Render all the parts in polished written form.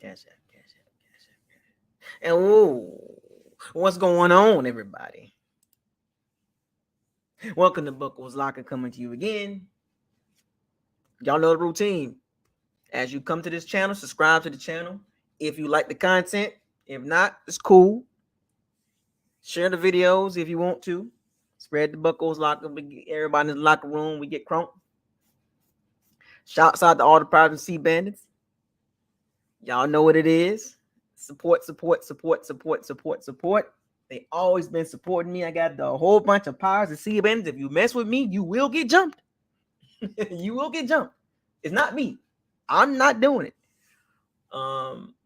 Cash app, cash app, cash app. And what's going on, everybody? Welcome to Buckles Locker coming to you again. Y'all know the routine. As you come to this channel, subscribe to the channel. If you like the content, if not, it's cool. Share the videos if you want to. Spread the Buckles Locker. Everybody in the locker room, we get crunk. Shouts out to all the private sea bandits. Y'all know what it is. Support, support, support, support, support, support. They always been supporting me. I got the whole bunch of powers and sea bandits. If you mess with me, you will get jumped. You will get jumped. It's not me. I'm not doing it. Um,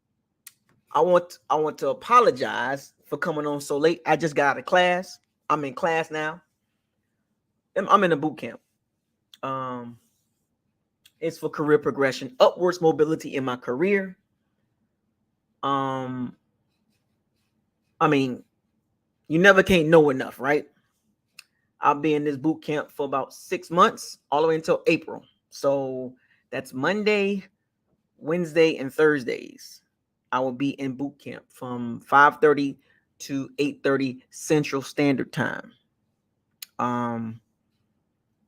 I want to apologize for coming on so late. I just got out of class. I'm in class now. I'm in a boot camp. Um, it's for career progression, upwards mobility in my career. I mean, you never can't know enough, right? I'll be in this boot camp for about 6 months, all the way until April. So that's Monday, Wednesday, and Thursdays. I will be in boot camp from 5:30 to 8:30 Central Standard Time.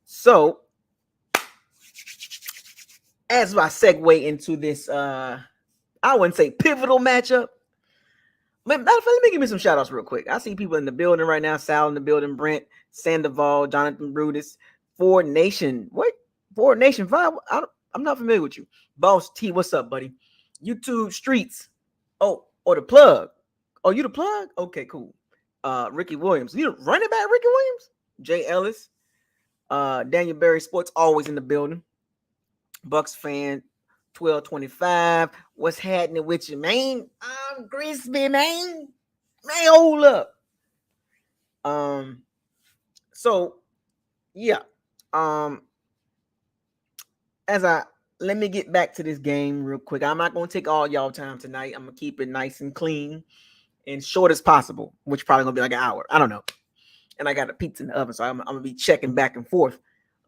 So as I segue into this, I wouldn't say pivotal matchup. Matter of fact, let me give me some shout outs real quick. I see people in the building right now. Sal in the building, Brent, Sandoval, Jonathan Brutus, Ford Nation. What? Ford Nation 5? I'm not familiar with you. Boss T, what's up, buddy? YouTube Streets. Oh, the plug. Oh, you the plug? Okay, cool. Ricky Williams. You the running back, Ricky Williams? Jay Ellis. Daniel Berry Sports, always in the building. Bucs fan 1225. What's happening with you, man? I'm crispy, man. Man, hold up. So yeah. Let me get back to this game real quick. I'm not gonna take all y'all time tonight. I'm gonna keep it nice and clean and short as possible, which probably gonna be like an hour. I don't know. And I got a pizza in the oven, so I'm gonna be checking back and forth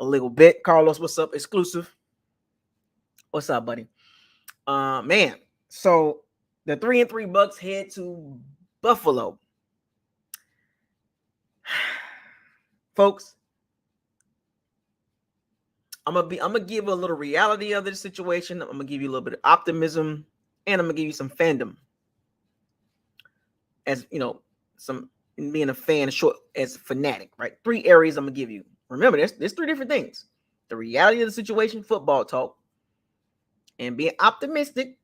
a little bit. Carlos, what's up? Exclusive. What's up, buddy? Man. So the 3-3 Bucs head to Buffalo. Folks, I'm gonna give a little reality of the situation. I'm gonna give you a little bit of optimism, and I'm gonna give you some fandom. As you know, some being a fan, short as fanatic, right? 3 areas I'm gonna give you. Remember, there's 3 different things: the reality of the situation, football talk, and being optimistic,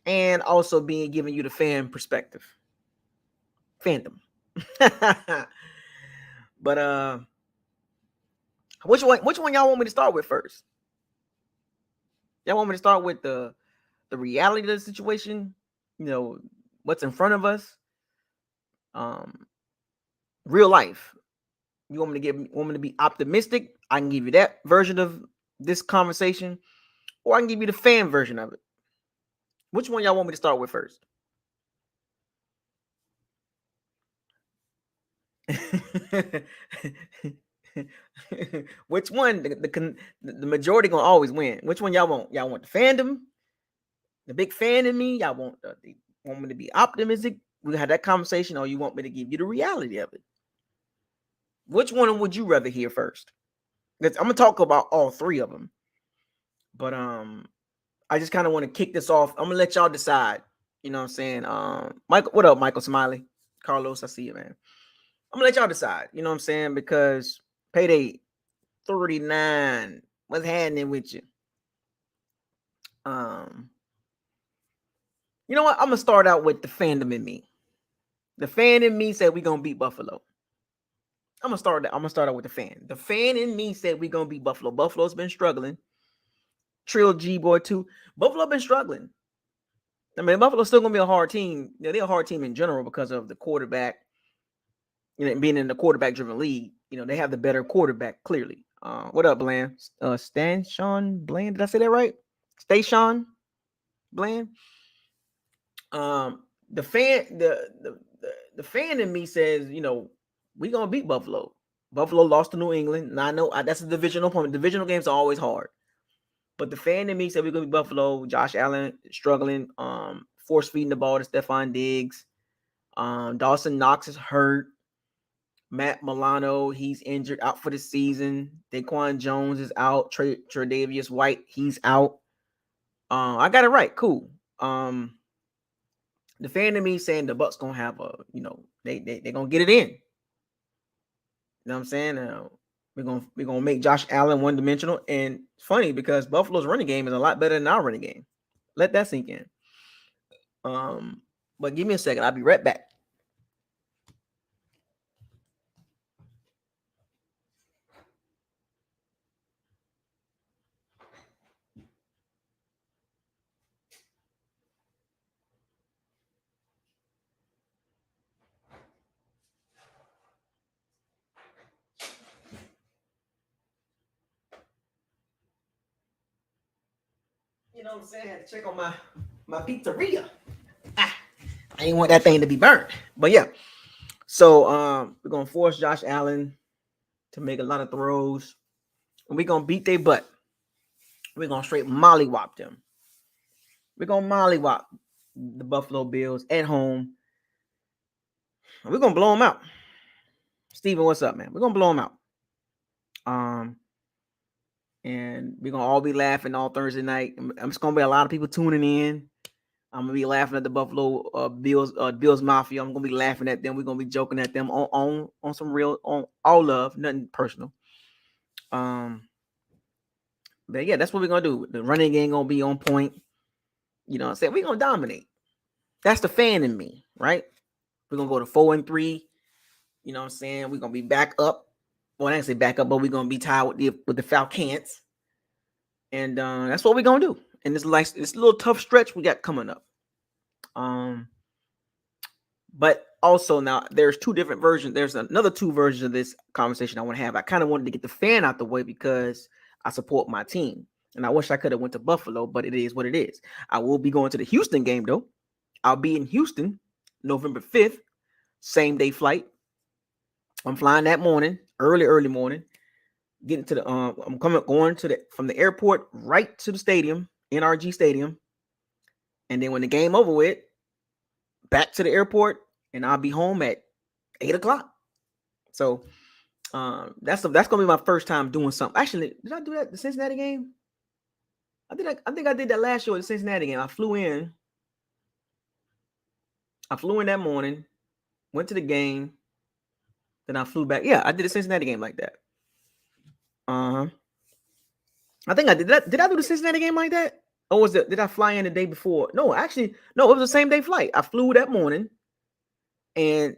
and also being giving you the fan perspective, fandom. But which one y'all want me to start with first? Y'all want me to start with the reality of the situation? You know, what's in front of us? Real life. You want me to be optimistic? I can give you that version of this conversation, or I can give you the fan version of it. Which one y'all want me to start with first? Which one? The majority gonna always win. Which one y'all want? Y'all want the fandom, the big fan in me? Y'all want me to be optimistic? We had that conversation, or you want me to give you the reality of it? Which one would you rather hear first? I'm gonna talk about all 3 of them, but I just kind of want to kick this off. I'm gonna let y'all decide. You know what I'm saying? Michael, what up, Michael Smiley? Carlos, I see you, man. I'm gonna let y'all decide. You know what I'm saying? Because payday 39. What's happening with you? You know what? I'm gonna start out with the fandom in me. The fan in me said we're gonna beat Buffalo. I'm gonna start out with the fan. The fan in me said we're gonna beat Buffalo. Buffalo's been struggling. Trill G boy too. Buffalo been struggling. I mean, Buffalo's still gonna be a hard team. They're a hard team in general because of the quarterback. You know, being in the quarterback-driven league, you know, they have the better quarterback clearly. What up, Bland? Sean Bland. Did I say that right? Sean Bland. The fan in me says, you know, we gonna beat Buffalo. Buffalo lost to New England, and I know that's a divisional opponent. Divisional games are always hard. But the fan in me said we're gonna be Buffalo. Josh Allen struggling, force feeding the ball to Stephon Diggs. Dawson Knox is hurt. Matt Milano, he's injured, out for the season. Daquan Jones is out. Tre'Davious White, he's out. I got it right. Cool. The fan in me saying the Bucs gonna have a, they gonna get it in. You know what I'm saying? We're gonna make Josh Allen one dimensional. And it's funny because Buffalo's running game is a lot better than our running game. Let that sink in. But give me a second. I'll be right back. You know what I'm saying? I had to check on my pizzeria. I didn't want that thing to be burnt. But yeah. So we're gonna force Josh Allen to make a lot of throws. And we're gonna beat their butt. We're gonna straight mollywop them. We're gonna mollywop the Buffalo Bills at home. We're gonna blow them out. Steven, what's up, man? We're gonna blow them out. And we're gonna all be laughing all Thursday night. It's gonna be a lot of people tuning in. I'm gonna be laughing at the Buffalo Bills Mafia. I'm gonna be laughing at them. We're gonna be joking at them on some real, on all love, nothing personal. But yeah, that's what we're gonna do. The running game gonna be on point. You know what I'm saying? We're gonna dominate. That's the fan in me, right? We're gonna go to 4-3. You know what I'm saying? We're gonna be back up. Well, I didn't say back up, but we're gonna be tied with the Falcons. And that's what we're gonna do. And this little tough stretch we got coming up. But also now there's two different versions. There's another two versions of this conversation I want to have. I kind of wanted to get the fan out the way because I support my team. And I wish I could have went to Buffalo, but it is what it is. I will be going to the Houston game though. I'll be in Houston November 5th, same day flight. I'm flying that morning, early morning. Getting to the I'm going to from the airport right to the stadium, NRG Stadium. And then when the game over with, back to the airport, and I'll be home at 8:00. So that's gonna be my first time doing something. Actually, did I do that the Cincinnati game? I think I did that last year at the Cincinnati game. I flew in that morning, went to the game, then I flew back. Yeah, I did the Cincinnati game like that. I think I did that. Did I do the Cincinnati game like that? Or did I fly in the day before? No, actually, no, it was the same day flight. I flew that morning. And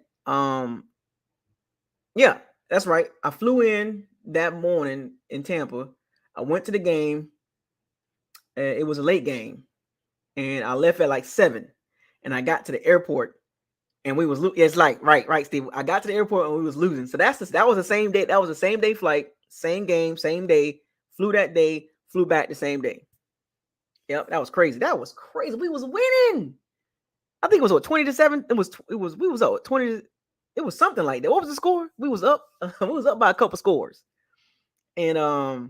yeah, that's right. I flew in that morning in Tampa. I went to the game. It was a late game. And I left at like 7. And I got to the airport and we was it's like right, Steve. I got to the airport and we was losing. So that was the same day. That was the same day flight, same game, same day. Flew that day, flew back the same day. Yep, that was crazy. We was winning. I think it was 20-7. We was up 20. It was something like that. What was the score? We was up. We was up by a couple scores. And I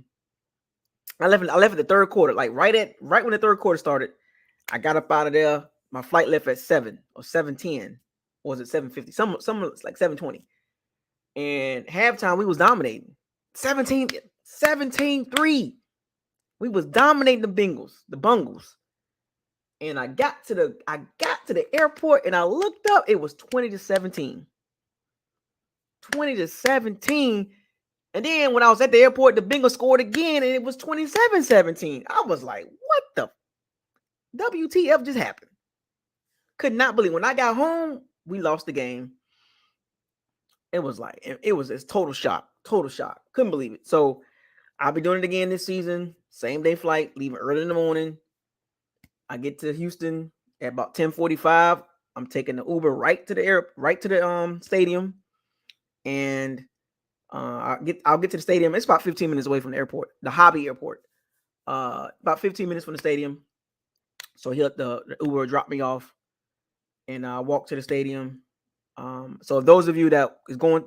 left at the third quarter, like right when the third quarter started. I got up out of there. My flight left at 7 or 7:10. Or was it 7:50? Some like 7:20. And halftime we was dominating. 17-3. We was dominating the Bungles. And I got to the airport and I looked up. It was 20-17. 20-17. And then when I was at the airport, the Bengals scored again and it was 27-17. I was like, what the WTF just happened? Could not believe. When I got home, we lost the game. It was total shock. Couldn't believe it. So I'll be doing it again this season. Same day flight, leaving early in the morning. I get to Houston at about 10:45. I'm taking the Uber right to the stadium, and I'll get to the stadium. It's about 15 minutes away from the airport, the Hobby Airport. About 15 minutes from the stadium. So the Uber drop me off, and I walk to the stadium. So those of you that is going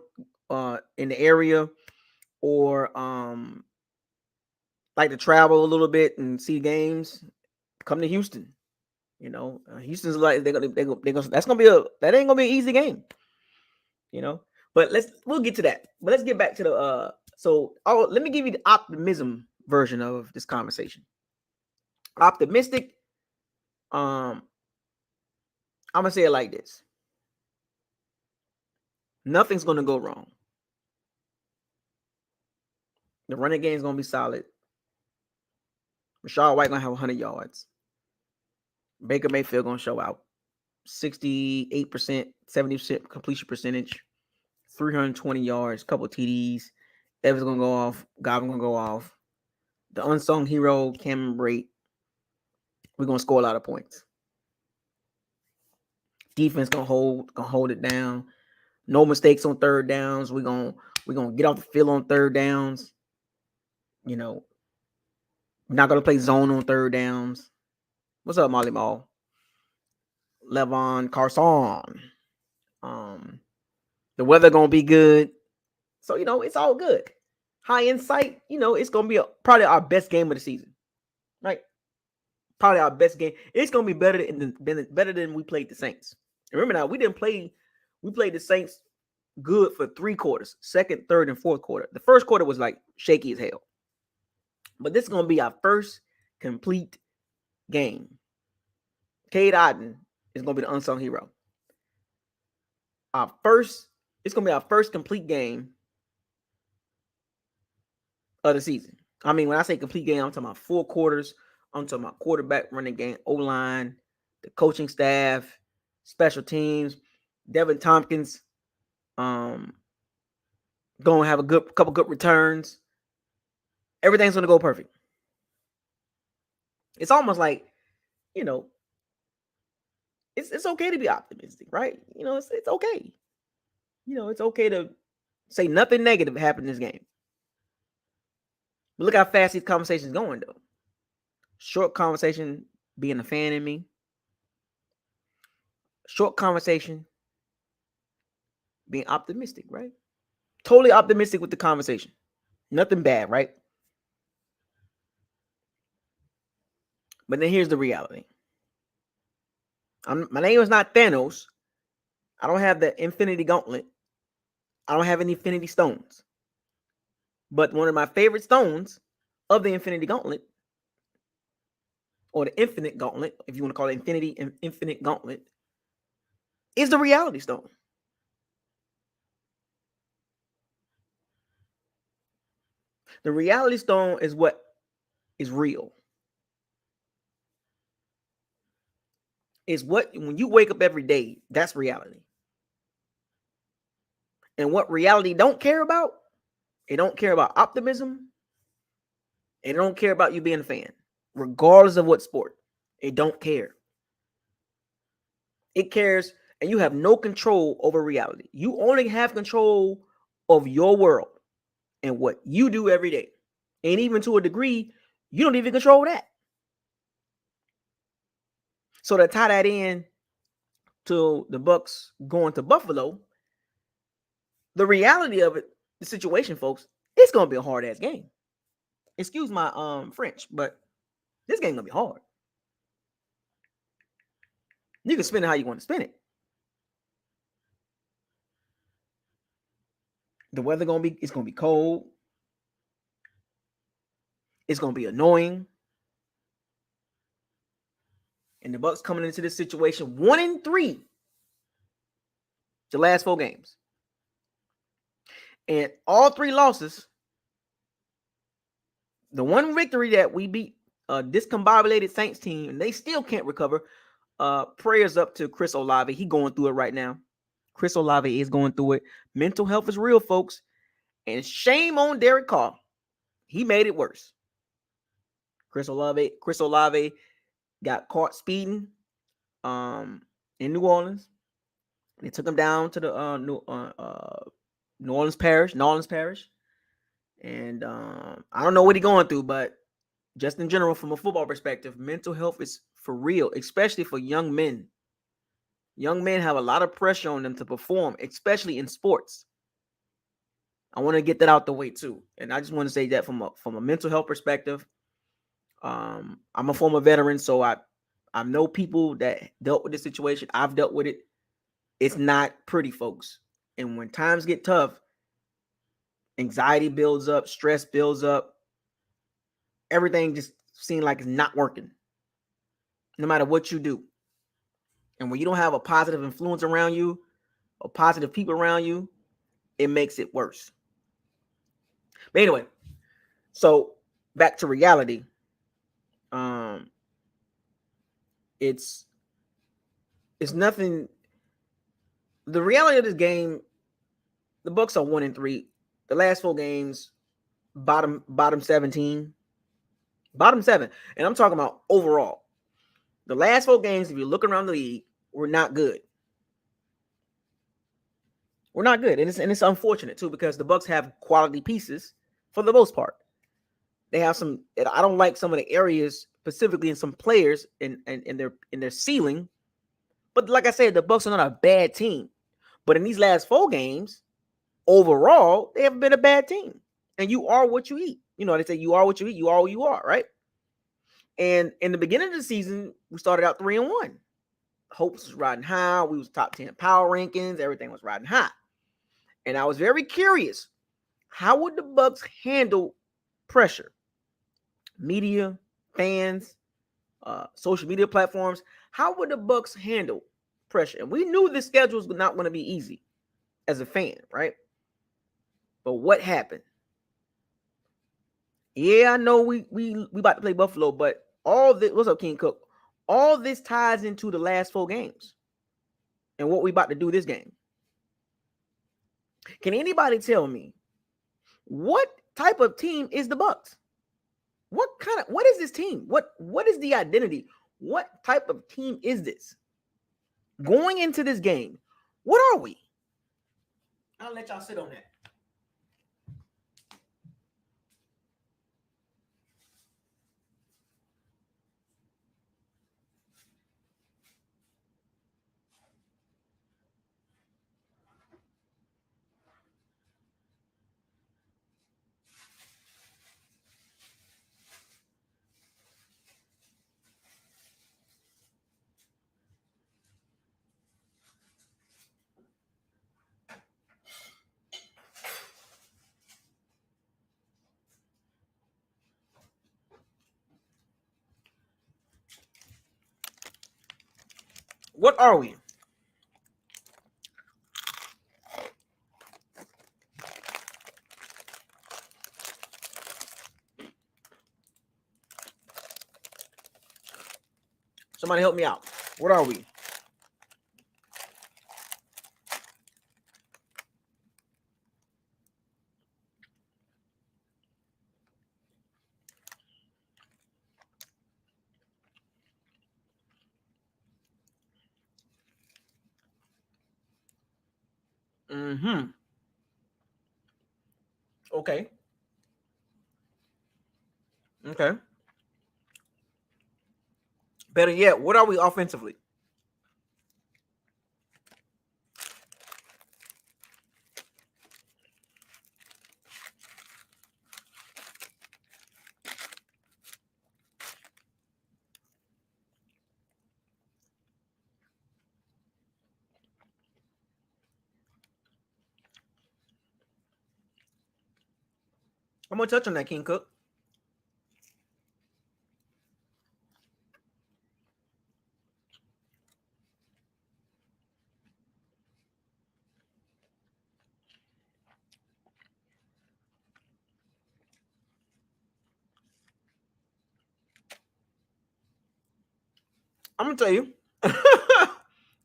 in the area, or like to travel a little bit and see games, come to Houston. Houston's like that's gonna be that ain't gonna be an easy game. But we'll get to that. But let's get back to the let me give you the optimism version of this conversation. Optimistic. I'm gonna say it like this: nothing's gonna go wrong. The running game is gonna be solid. Rashad White gonna have 100 yards. Baker Mayfield gonna show out. 68%, 70% completion percentage, 320 yards, couple TDs. Evans gonna go off. Godwin gonna go off. The unsung hero, Cameron Brate. We're gonna score a lot of points. Defense gonna hold it down. No mistakes on third downs. We're gonna get off the field on third downs. We're not gonna play zone on third downs. What's up, Molly Mall? Levon Carson. The weather gonna be good. So, it's all good. High insight, it's gonna be probably our best game of the season. Right? Probably our best game. It's gonna be better than we played the Saints. Remember now, we played the Saints good for 3 quarters, second, third, and fourth quarter. The first quarter was like shaky as hell. But this is gonna be our first complete game. Cade Otton is gonna be the unsung hero. It's gonna be our first complete game of the season. I mean, when I say complete game, I'm talking about 4 quarters. I'm talking about quarterback, running game, O-line, the coaching staff, special teams. Devin Tompkins gonna have a couple good returns. Everything's gonna go perfect. It's almost like, it's okay to be optimistic, right? It's okay. It's okay to say nothing negative happened in this game. But look how fast these conversations going, though. Short conversation being a fan in me. Short conversation being optimistic, right? Totally optimistic with the conversation. Nothing bad, right? But then here's the reality. My name is not Thanos. I don't have the Infinity Gauntlet. I don't have any Infinity Stones. But one of my favorite stones of the Infinity Gauntlet, or the Infinite Gauntlet, if you want to call it Infinity and Infinite Gauntlet, is the Reality Stone. The Reality Stone is what is real. It's what, when you wake up every day, that's reality. And what reality don't care about, it don't care about optimism. It don't care about you being a fan, regardless of what sport. It don't care. It cares, and you have no control over reality. You only have control of your world and what you do every day. And even to a degree, you don't even control that. So to tie that in to the Bucs going to Buffalo, the reality of it, the situation, folks, it's gonna be a hard ass game. Excuse my French, but this game gonna be hard. You can spin it how you want to spin it. The weather it's gonna be cold. It's gonna be annoying. And the Bucs coming into this situation 1-3 the last 4 games. And all 3 losses, the one victory that we beat a discombobulated Saints team, and they still can't recover. Prayers up to Chris Olave. He going through it right now. Chris Olave is going through it. Mental health is real, folks. And shame on Derek Carr. He made it worse. Chris Olave got caught speeding in New Orleans. They took him down to the New Orleans Parish. And I don't know what he's going through, but just in general, from a football perspective, mental health is for real, especially for young men. Young men have a lot of pressure on them to perform, especially in sports. I want to get that out the way too. And I just want to say that from a mental health perspective. I'm a former veteran, so I know people that dealt with this situation. I've dealt with it. It's not pretty, folks. And when times get tough, anxiety builds up, stress builds up. Everything just seems like it's not working, no matter what you do. And when you don't have a positive influence around you, or positive people around you, it makes it worse. But anyway, so back to reality. Um, it's nothing. The reality of this game, the Bucs are 1-3. The last 4 games, bottom 17, bottom 7, and I'm talking about overall. The last 4 games, if you look around the league, we're not good. We're not good, and it's unfortunate too, because the Bucs have quality pieces for the most part. They have some. I don't like some of the areas, specifically in some players in their ceiling. But like I said, the Bucs are not a bad team. But in these last 4 games, overall, they haven't been a bad team. And you are what you eat. You know, they say you are what you eat. You are what you are, right? And in the beginning of the season, we started out 3-1. Hopes was riding high. We was top 10 power rankings. Everything was riding high. And I was very curious, how would the Bucs handle pressure? Media, fans, social media platforms. How would the Bucs handle pressure? And we knew the schedule was not going to be easy as a fan, right? But what happened? Yeah, I know we about to play Buffalo, but all this, what's up, King Cook? All this ties into the last 4 games and what we about to do this game. Can anybody tell me what type of team is the Bucs? What is this team? What is the identity? What type of team is this? Going into this game, what are we? I'll let y'all sit on that. What are we? Somebody help me out. What are we? Mm-hmm. Okay. Okay. Better yet, what are we offensively? I'm gonna touch on that, King Cook. I'm gonna tell you.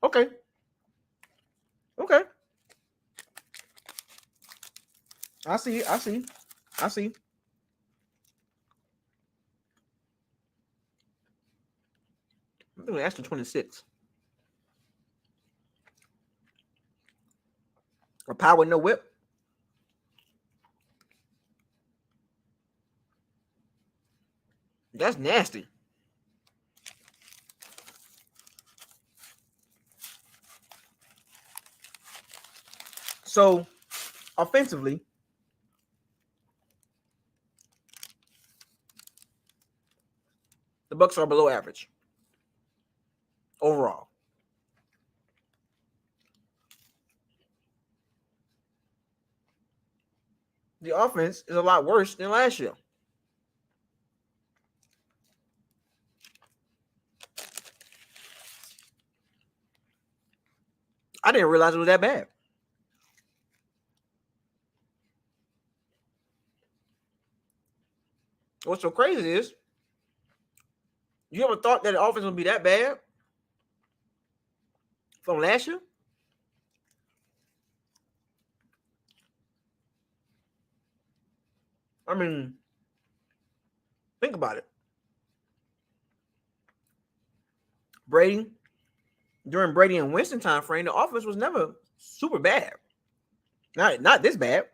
Okay. Okay. I see. I see. I see. I'm doing Aston 26. A power no whip. That's nasty. So offensively, The Bucs are below average overall. The offense is a lot worse than last year. I didn't realize it was that bad. What's so crazy is, you ever thought that the offense would be that bad from last year? I mean, think about it. During Brady and Winston time frame, the offense was never super bad. Not this bad.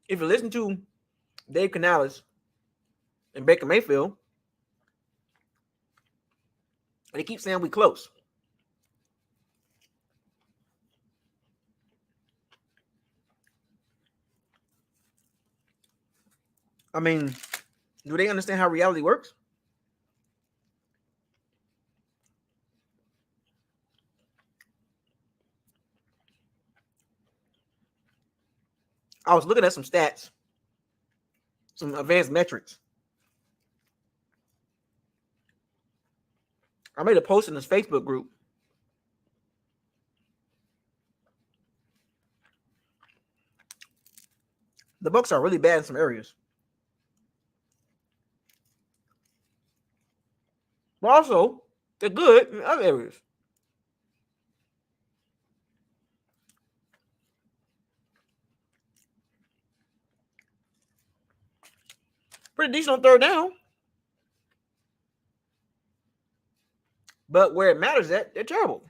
If you listen to Dave Canales and Baker Mayfield, they keep saying we close. I mean, do they understand how reality works? I was looking at some stats, some advanced metrics. I made a post in this Facebook group. The Bucs are really bad in some areas, but also they're good in other areas. Pretty decent on third down, but where it matters at, they're terrible.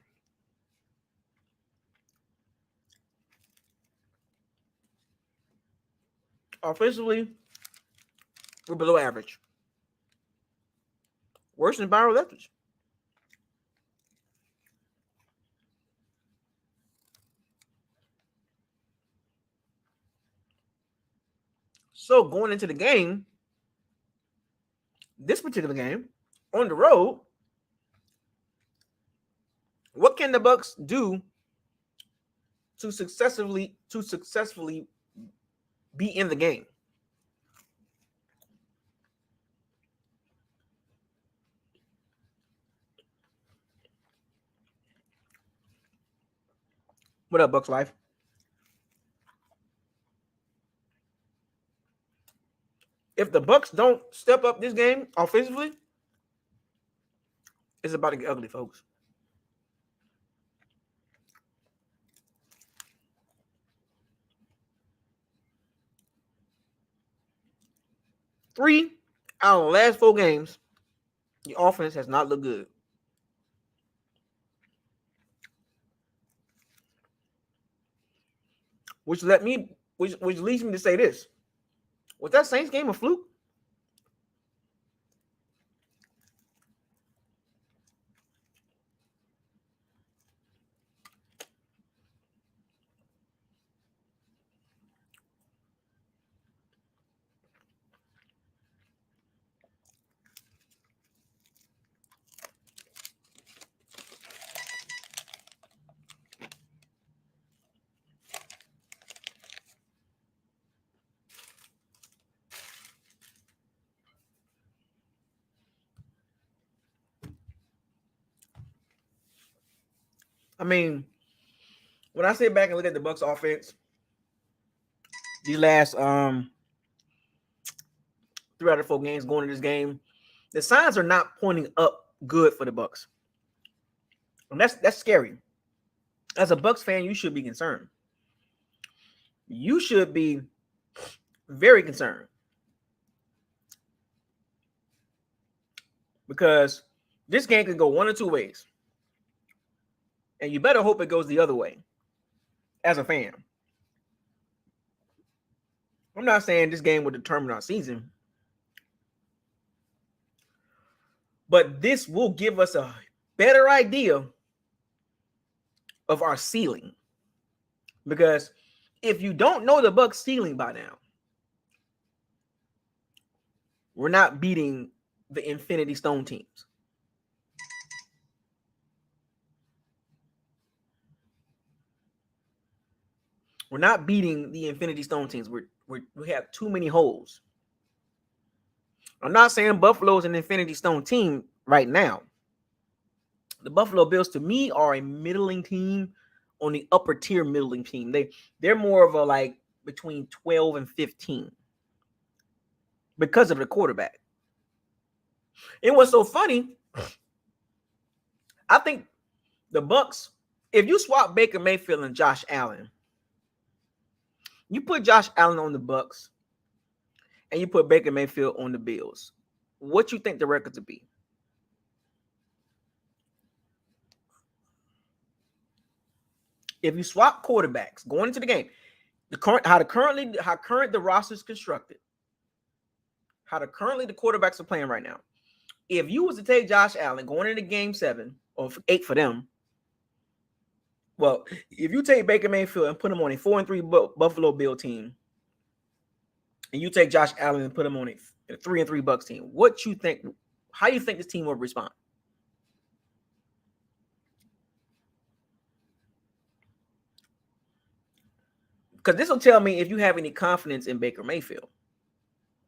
Offensively, we're below average. Worse than Byron Leftwich. So going into the game, this particular game, on the road, what can the Bucs do to successfully be in the game? What up, Bucs Life? If the Bucs don't step up this game offensively, it's about to get ugly, folks. Three out of the last 4 games, the offense has not looked good. Which leads me to say this. Was that Saints game a fluke? I mean, when I sit back and look at the Bucs offense, these last 3 out of 4 games going into this game, the signs are not pointing up good for the Bucs. And that's scary. As a Bucs fan, you should be concerned. You should be very concerned. Because this game can go one or two ways. And you better hope it goes the other way as a fan. I'm not saying this game will determine our season, but this will give us a better idea of our ceiling. Because if you don't know the Bucs ceiling by now, we're not beating the Infinity Stone teams. We're not beating the Infinity Stone teams. We have too many holes. I'm not saying Buffalo's an Infinity Stone team right now. The Buffalo Bills, to me, are a middling team, on the upper tier middling team. They're more of a like between 12 and 15 because of the quarterback. And what's so funny, I think the Bucs, if you swap Baker Mayfield and Josh Allen, you put Josh Allen on the Bucs and you put Baker Mayfield on the Bills, what you think the records would be? If you swap quarterbacks going into the game, how current the roster is constructed, how the quarterbacks are playing right now. If you was to take Josh Allen going into game 7 or 8 for them, well, if you take Baker Mayfield and put him on a 4-3 Buffalo Bill team, and you take Josh Allen and put him on a 3-3 Bucs team, what you think? How you think this team will respond? Because this will tell me if you have any confidence in Baker Mayfield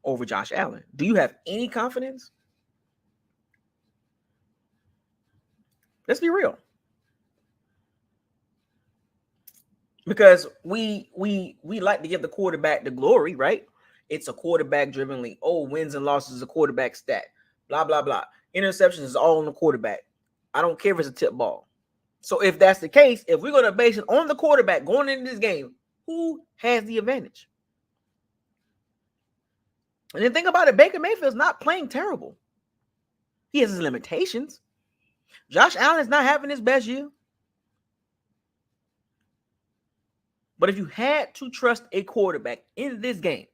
over Josh Allen. Do you have any confidence? Let's be real. Because we like to give the quarterback the glory, right? It's a quarterback-driven league. Oh, wins and losses is a quarterback stat. Blah, blah, blah. Interceptions is all on the quarterback. I don't care if it's a tip ball. So if that's the case, if we're going to base it on the quarterback going into this game, who has the advantage? And then think about it, Baker Mayfield's not playing terrible. He has his limitations. Josh Allen is not having his best year. But if you had to trust a quarterback in this game,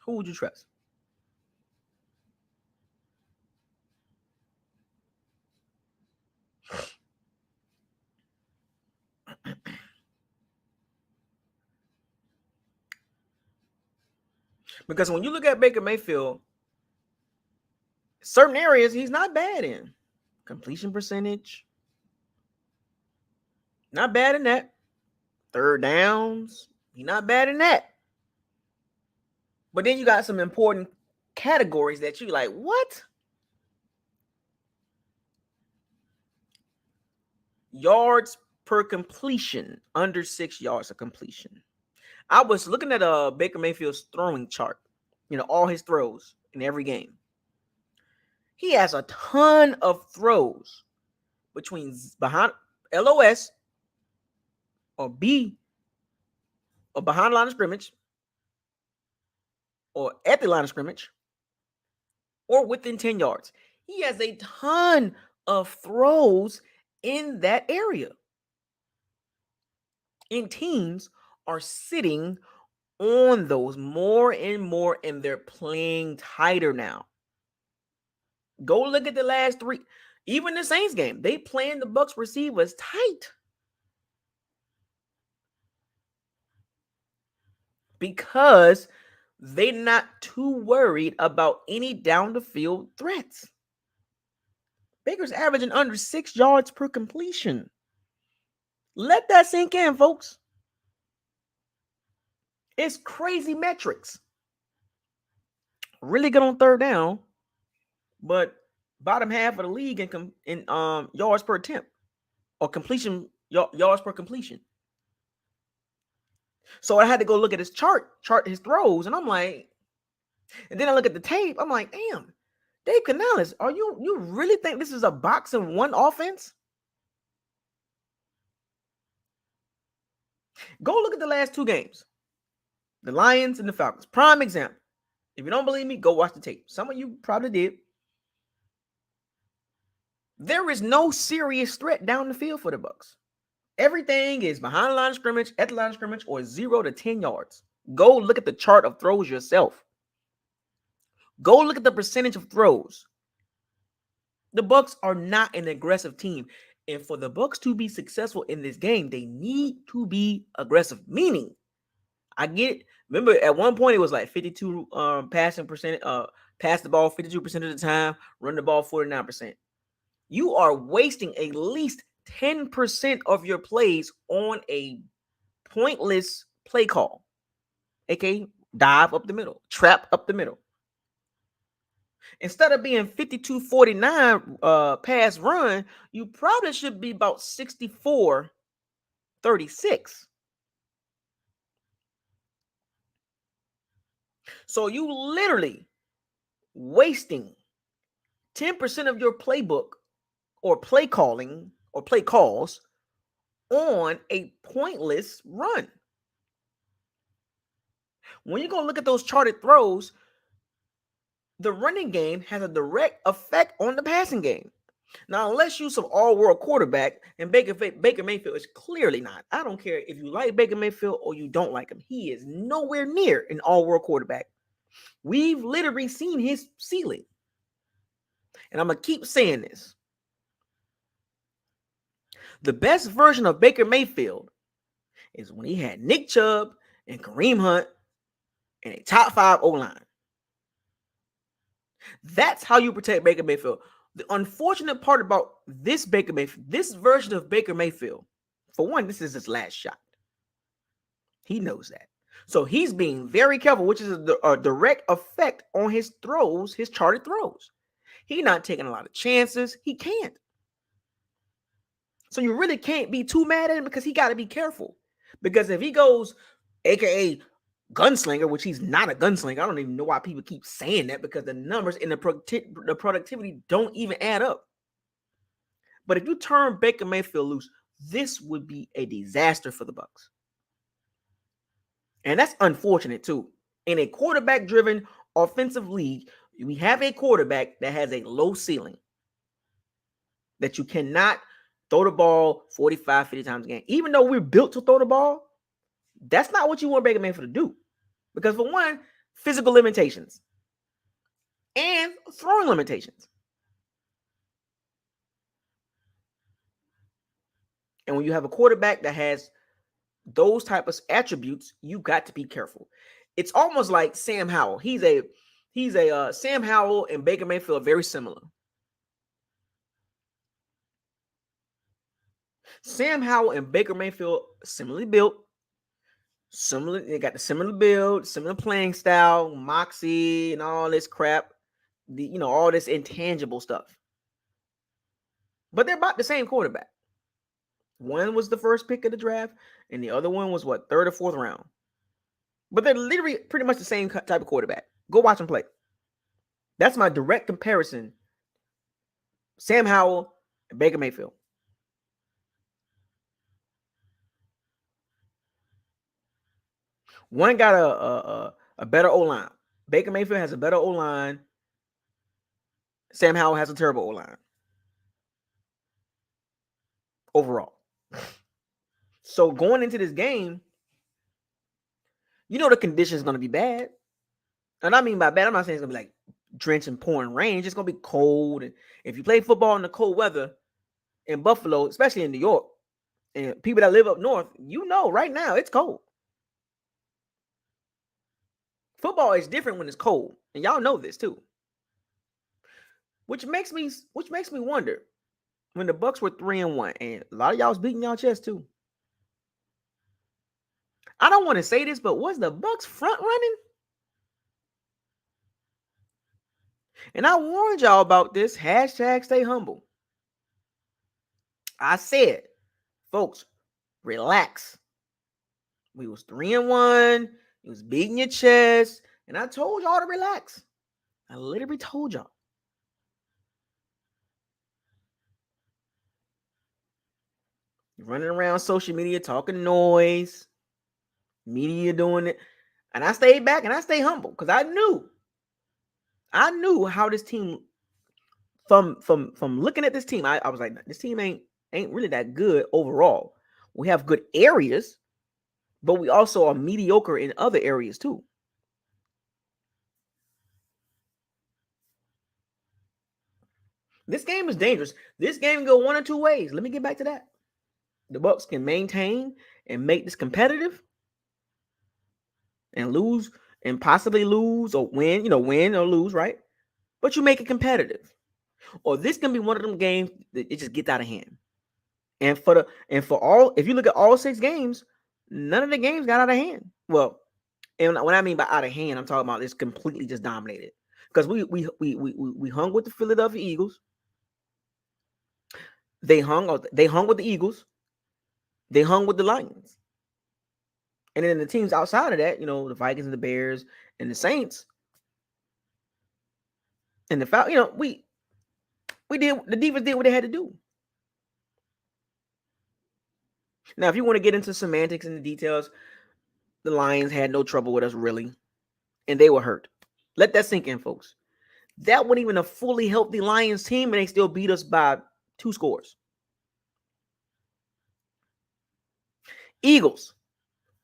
who would you trust? Because when you look at Baker Mayfield, certain areas he's not bad in. Completion percentage, not bad in that. Third downs, he's not bad in that. But then you got some important categories that you like, what? Yards per completion, under 6 yards of completion. I was looking at Baker Mayfield's throwing chart, all his throws in every game. He has a ton of throws behind LOS or B or behind the line of scrimmage or at the line of scrimmage or within 10 yards. He has a ton of throws in that area. And teams are sitting on those more and more, and they're playing tighter now. Go look at the last 3. Even the Saints game, they playing the Bucs receivers tight. Because they're not too worried about any down the field threats. Baker's averaging under 6 yards per completion. Let that sink in, folks. It's crazy metrics. Really good on third down, but bottom half of the league in yards per attempt or completion, yards per completion. So I had to go look at his chart his throws, and I'm like, and then I look at the tape, I'm like, damn, Dave Canales, you really think this is a box and one offense? Go look at the last 2 games. The Lions and the Falcons. Prime example. If you don't believe me, go watch the tape. Some of you probably did. There is no serious threat down the field for the Bucs. Everything is behind the line of scrimmage, at the line of scrimmage, or 0 to 10 yards. Go look at the chart of throws yourself. Go look at the percentage of throws. The Bucs are not an aggressive team. And for the Bucs to be successful in this game, they need to be aggressive. Meaning, I get it. Remember, at one point it was like 52 passing percent, pass the ball 52% of the time, run the ball 49%. You are wasting at least 10% of your plays on a pointless play call, aka dive up the middle, trap up the middle. Instead of being 52-49 pass run, you probably should be about 64-36. So you literally wasting 10% of your playbook or play calling or play calls on a pointless run. When you go look at those charted throws, the running game has a direct effect on the passing game. Now, unless you're some all-world quarterback, and Baker Mayfield is clearly not. I don't care if you like Baker Mayfield or you don't like him. He is nowhere near an all-world quarterback. We've literally seen his ceiling. And I'm going to keep saying this. The best version of Baker Mayfield is when he had Nick Chubb and Kareem Hunt and a top 5 O-line. That's how you protect Baker Mayfield. The unfortunate part about this version of Baker Mayfield, for one, this is his last shot. He knows that. So he's being very careful, which is a direct effect on his throws, his charted throws. He's not taking a lot of chances. He can't. So you really can't be too mad at him because he got to be careful. Because if he goes, aka gunslinger, which he's not a gunslinger, I don't even know why people keep saying that because the numbers and the productivity don't even add up. But if you turn Baker Mayfield loose, this would be a disaster for the Bucs. And that's unfortunate too. In a quarterback-driven offensive league, we have a quarterback that has a low ceiling. That you cannot throw the ball 45, 50 times a game. Even though we're built to throw the ball, that's not what you want Baker Mayfield to do. Because for one, physical limitations and throwing limitations. And when you have a quarterback that has those type of attributes, you got to be careful. It's almost like Sam Howell. He's a Sam Howell and Baker Mayfield are very similar. Sam Howell and Baker Mayfield similarly built. They got the similar build, similar playing style, moxie, and all this crap. All this intangible stuff. But they're about the same quarterback. One was the first pick of the draft, and the other one was what, 3rd or 4th round. But they're literally pretty much the same type of quarterback. Go watch them play. That's my direct comparison. Sam Howell and Baker Mayfield. One got a better O-line. Baker Mayfield has a better O-line. Sam Howell has a terrible O-line. Overall. So going into this game, the condition is going to be bad. And I mean by bad, I'm not saying it's going to be like drenching, pouring rain. It's just going to be cold. And if you play football in the cold weather in Buffalo, especially in New York, and people that live up north, right now it's cold. Football is different when it's cold, and y'all know this too. Which makes me wonder, when the Bucs were 3-1, and a lot of y'all was beating y'all chest too. I don't want to say this, but was the Bucs front running? And I warned y'all about this. Hashtag stay humble. I said, folks, relax. We was 3-1. You was beating your chest. And I told y'all to relax. I literally told y'all. You're running around social media talking noise. Media doing it. And I stayed back and I stayed humble because I knew how this team, from looking at this team, I was like, this team ain't really that good overall. We have good areas, but we also are mediocre in other areas too. This game is dangerous. This game can go one or two ways. Let me get back to that. The Bucs can maintain and make this competitive and lose and possibly lose or win, win or lose, right? But you make it competitive. Or this can be one of them games that it just gets out of hand. And for all, if you look at all 6 games, none of the games got out of hand. Well, and what I mean by out of hand, I'm talking about it's completely just dominated. Because we hung with the Philadelphia Eagles. They hung with the Eagles. They hung with the Lions. And then the teams outside of that, the Vikings and the Bears and the Saints and the Falcons, we did, the defense did what they had to do. Now, if you want to get into semantics and the details, the Lions had no trouble with us, really. And they were hurt. Let that sink in, folks. That wasn't even a fully healthy Lions team, and they still beat us by 2 scores. Eagles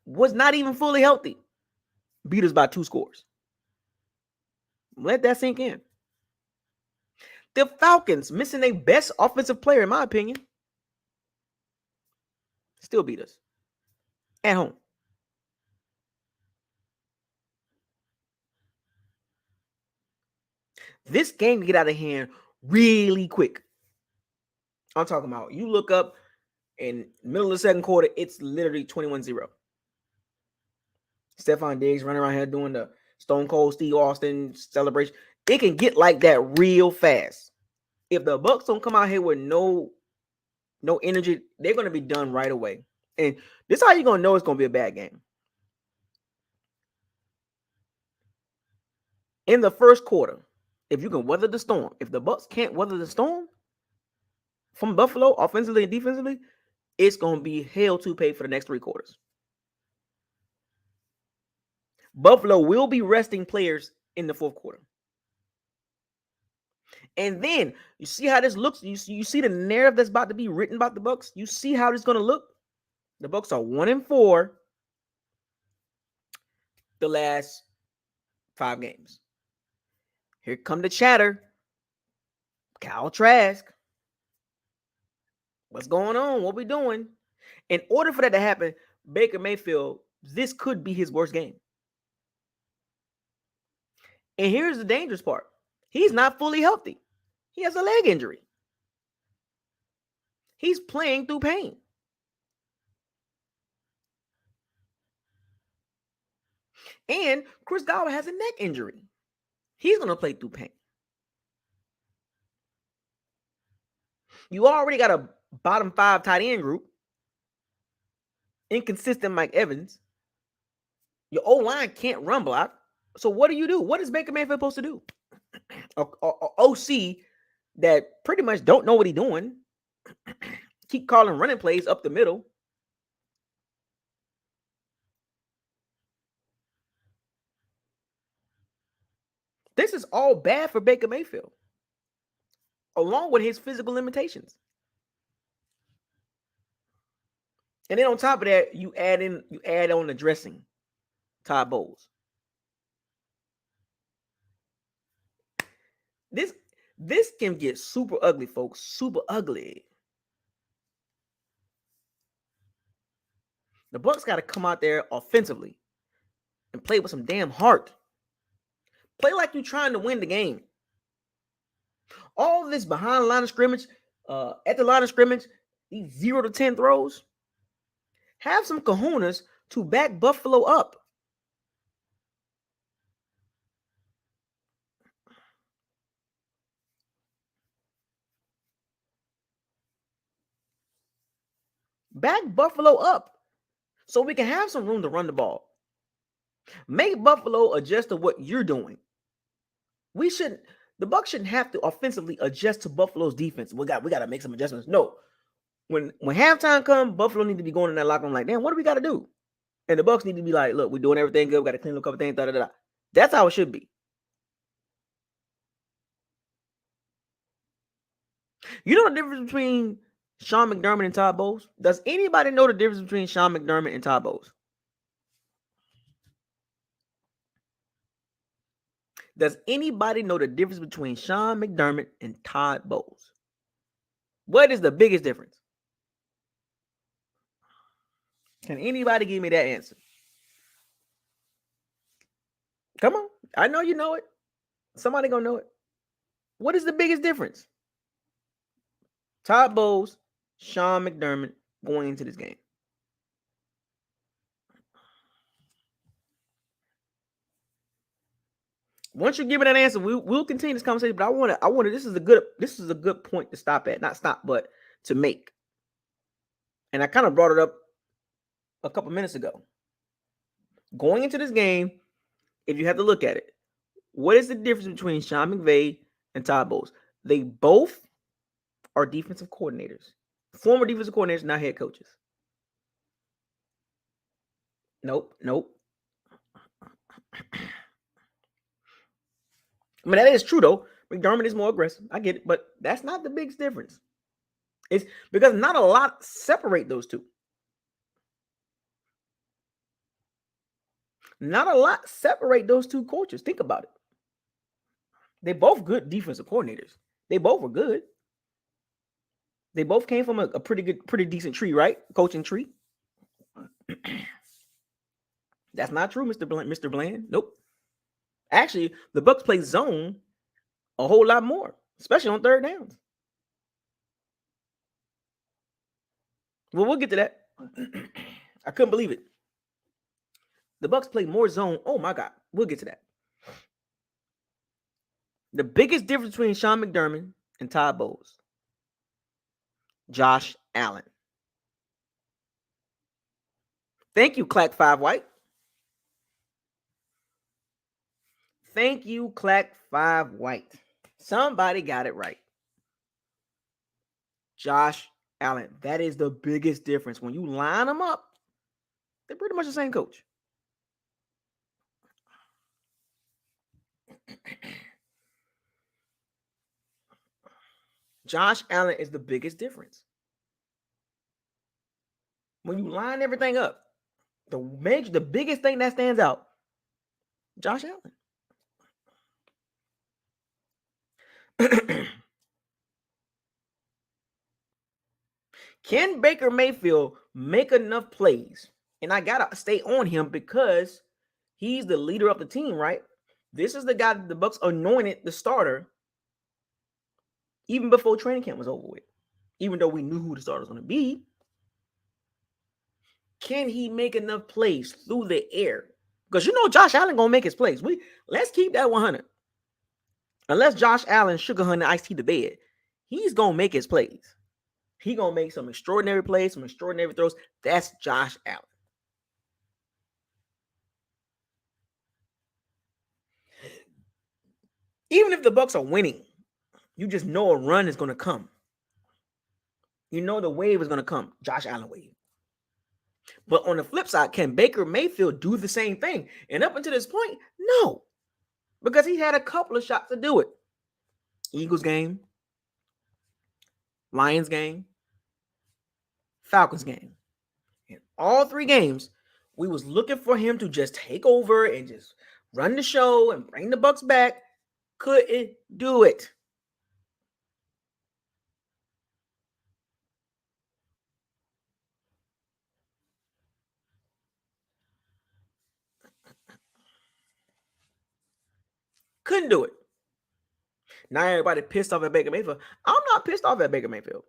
was not even fully healthy. Beat us by 2 scores. Let that sink in. The Falcons, missing their best offensive player, in my opinion, still beat us at home. This game can get out of hand really quick. I'm talking about, you look up in the middle of the second quarter, it's literally 21-0. Stephon Diggs running around here doing the Stone Cold Steve Austin celebration. It can get like that real fast. If the Bucs don't come out here with no energy, they're going to be done right away. And this is how you're going to know it's going to be a bad game. In the first quarter, if you can weather the storm, if the Bucs can't weather the storm from Buffalo, offensively and defensively, it's going to be hell to pay for the next 3 quarters. Buffalo will be resting players in the fourth quarter. And then you see how this looks. You see the narrative that's about to be written about the Bucs. You see how this is going to look. The Bucs are 1-4 the last 5 games. Here come the chatter. Kyle Trask. What's going on? What we doing? In order for that to happen, Baker Mayfield, this could be his worst game. And here's the dangerous part. He's not fully healthy. He has a leg injury. He's playing through pain. And Chris Godwin has a neck injury. He's going to play through pain. You already got a bottom 5 tight end group. Inconsistent Mike Evans. Your O-line can't run block. So what do? What is Baker Mayfield supposed to do? A OC that pretty much don't know what he's doing. Keep calling running plays up the middle. This is all bad for Baker Mayfield, along with his physical limitations. And then on top of that, you add on the dressing, Todd Bowles. This can get super ugly, folks. Super ugly. The Bucs got to come out there offensively and play with some damn heart. Play like you're trying to win the game. All this behind the line of scrimmage, at the line of scrimmage, these 0 to 10 throws, have some kahunas to back Buffalo up. Back Buffalo up so we can have some room to run the ball. Make Buffalo adjust to what you're doing. The Bucs shouldn't have to offensively adjust to Buffalo's defense. We got to make some adjustments. No. When halftime comes, Buffalo need to be going in that locker room like, damn, what do we got to do? And the Bucs need to be like, look, we're doing everything good. We got to clean up a couple things. Da-da-da-da. That's how it should be. You know the difference between Sean McDermott and Todd Bowles? Does anybody know the difference between Sean McDermott and Todd Bowles? Does anybody know the difference between Sean McDermott and Todd Bowles? What is the biggest difference? Can anybody give me that answer? Come on. I know you know it. Somebody gonna know it. What is the biggest difference? Todd Bowles, Sean McDermott going into this game. Once you give me that answer, we'll continue this conversation. But I want to. This is a good point to stop at. Not stop, but to make. And I kind of brought it up a couple minutes ago. Going into this game, if you have to look at it, what is the difference between Sean McVay and Todd Bowles? They both are defensive coordinators, former defensive coordinators, not head coaches. Nope. I mean, that is true, though. McDermott is more aggressive. I get it. But that's not the biggest difference. It's because not a lot separate those two. Not a lot separate those two coaches. Think about it. They both good defensive coordinators. They both were good. They both came from a pretty decent tree, right? Coaching tree. That's not true, Mr. Bland. Nope. Actually, the Bucs play zone a whole lot more, especially on third downs. Well, we'll get to that. I couldn't believe it. The Bucs play more zone. Oh my God. We'll get to that. The biggest difference between Sean McDermott and Todd Bowles, Josh Allen. Thank you, Clack 5 White. Thank you, Clack 5 White. Somebody got it right. Josh Allen. That is the biggest difference. When you line them up, they're pretty much the same coach. Josh Allen is the biggest difference. When you line everything up, the biggest thing that stands out, Josh Allen. Can Baker Mayfield make enough plays? And I got to stay on him because he's the leader of the team, right? This is the guy that the Bucs anointed the starter even before training camp was over with. Even though we knew who the starter was going to be. Can he make enough plays through the air? Because Josh Allen going to make his plays. Let's keep that 100. Unless Josh Allen sugar honey iced tea to bed, he's going to make his plays. He's going to make some extraordinary plays, some extraordinary throws. That's Josh Allen. Even if the Bucs are winning, you just know a run is going to come. You know the wave is going to come. Josh Allen wave. But on the flip side, can Baker Mayfield do the same thing? And up until this point, no. Because he had a couple of shots to do it. Eagles game, Lions game, Falcons game. In all three games, we was looking for him to just take over and just run the show and bring the Bucs back. Couldn't do it. Couldn't do it. Now everybody pissed off at Baker Mayfield. I'm not pissed off at Baker Mayfield.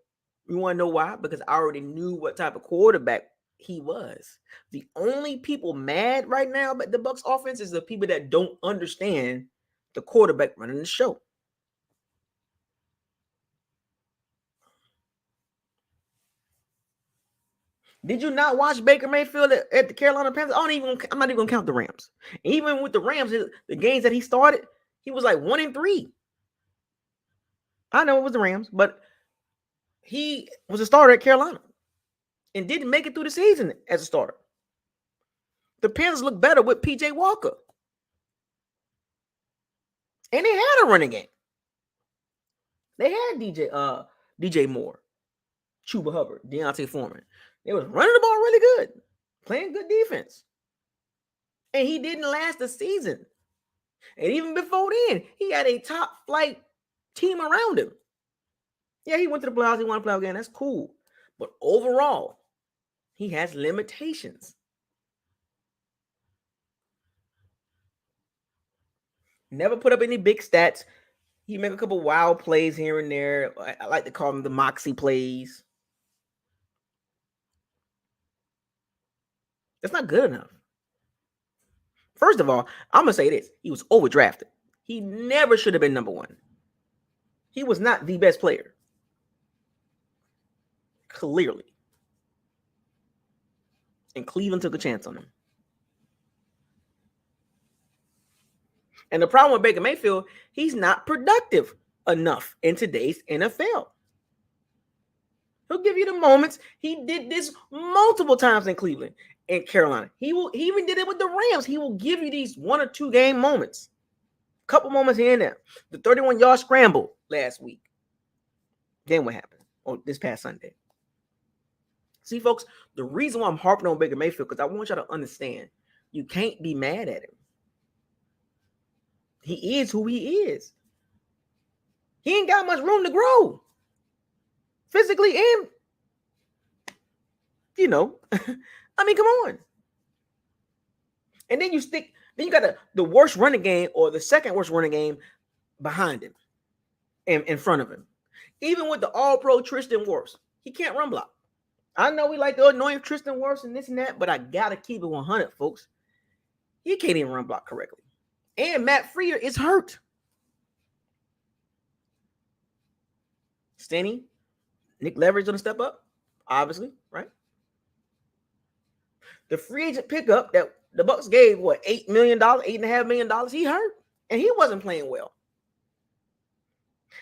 You want to know why? Because I already knew what type of quarterback he was. The only people mad right now about the Bucs offense is the people that don't understand the quarterback running the show. Did you not watch Baker Mayfield at the Carolina Panthers? I'm not even gonna count the Rams. Even with the Rams, the games that he started, he was like 1-3. I know it was the Rams, but he was a starter at Carolina and didn't make it through the season as a starter. The Panthers look better with PJ Walker. And they had a running game. They had DJ Moore, Chuba Hubbard, Deontay Foreman. They was running the ball really good, playing good defense. And he didn't last the season. And even before then, he had a top flight team around him. Yeah, he went to the playoffs. He won a playoff game. That's cool. But overall, he has limitations. Never put up any big stats. He make a couple wild plays here and there. I like to call them the moxie plays. That's not good enough. First of all, I'm going to say this. He was overdrafted. He never should have been number one. He was not the best player. Clearly. And Cleveland took a chance on him. And the problem with Baker Mayfield, he's not productive enough in today's NFL. He'll give you the moments. He did this multiple times in Cleveland and Carolina. He even did it with the Rams. He will give you these 1 or 2 game moments. Couple moments here and there. The 31-yard scramble last week. Then what happened? Oh, this past Sunday. See, folks, the reason why I'm harping on Baker Mayfield, because I want y'all to understand, you can't be mad at him. He is who he is. He ain't got much room to grow. Physically and, I mean, come on. And then you got the worst running game or the second worst running game behind him and in front of him. Even with the all-pro Tristan Wirfs, he can't run block. I know we like the annoying Tristan Wirfs and this and that, but I got to keep it 100, folks. He can't even run block correctly. And Matt Freer is hurt. Stenny, Nick Leverage going to step up, obviously, right? The free agent pickup that the Bucs gave, $8 million, $8.5 million, he hurt. And he wasn't playing well.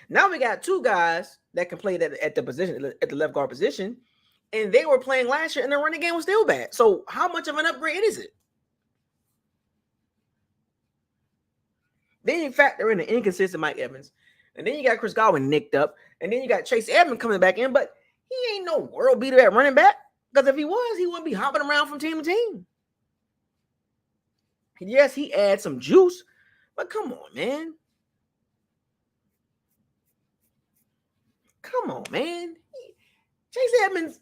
Now we got 2 guys that can play that at the position, at the left guard position, and they were playing last year, and the running game was still bad. So how much of an upgrade is it? Then you factor in the inconsistent Mike Evans, and then you got Chris Godwin nicked up, and then you got Chase Edmonds coming back in, but he ain't no world beater at running back, because if he was, he wouldn't be hopping around from team to team. Yes, he adds some juice, but come on, man. Come on, man. Chase Edmonds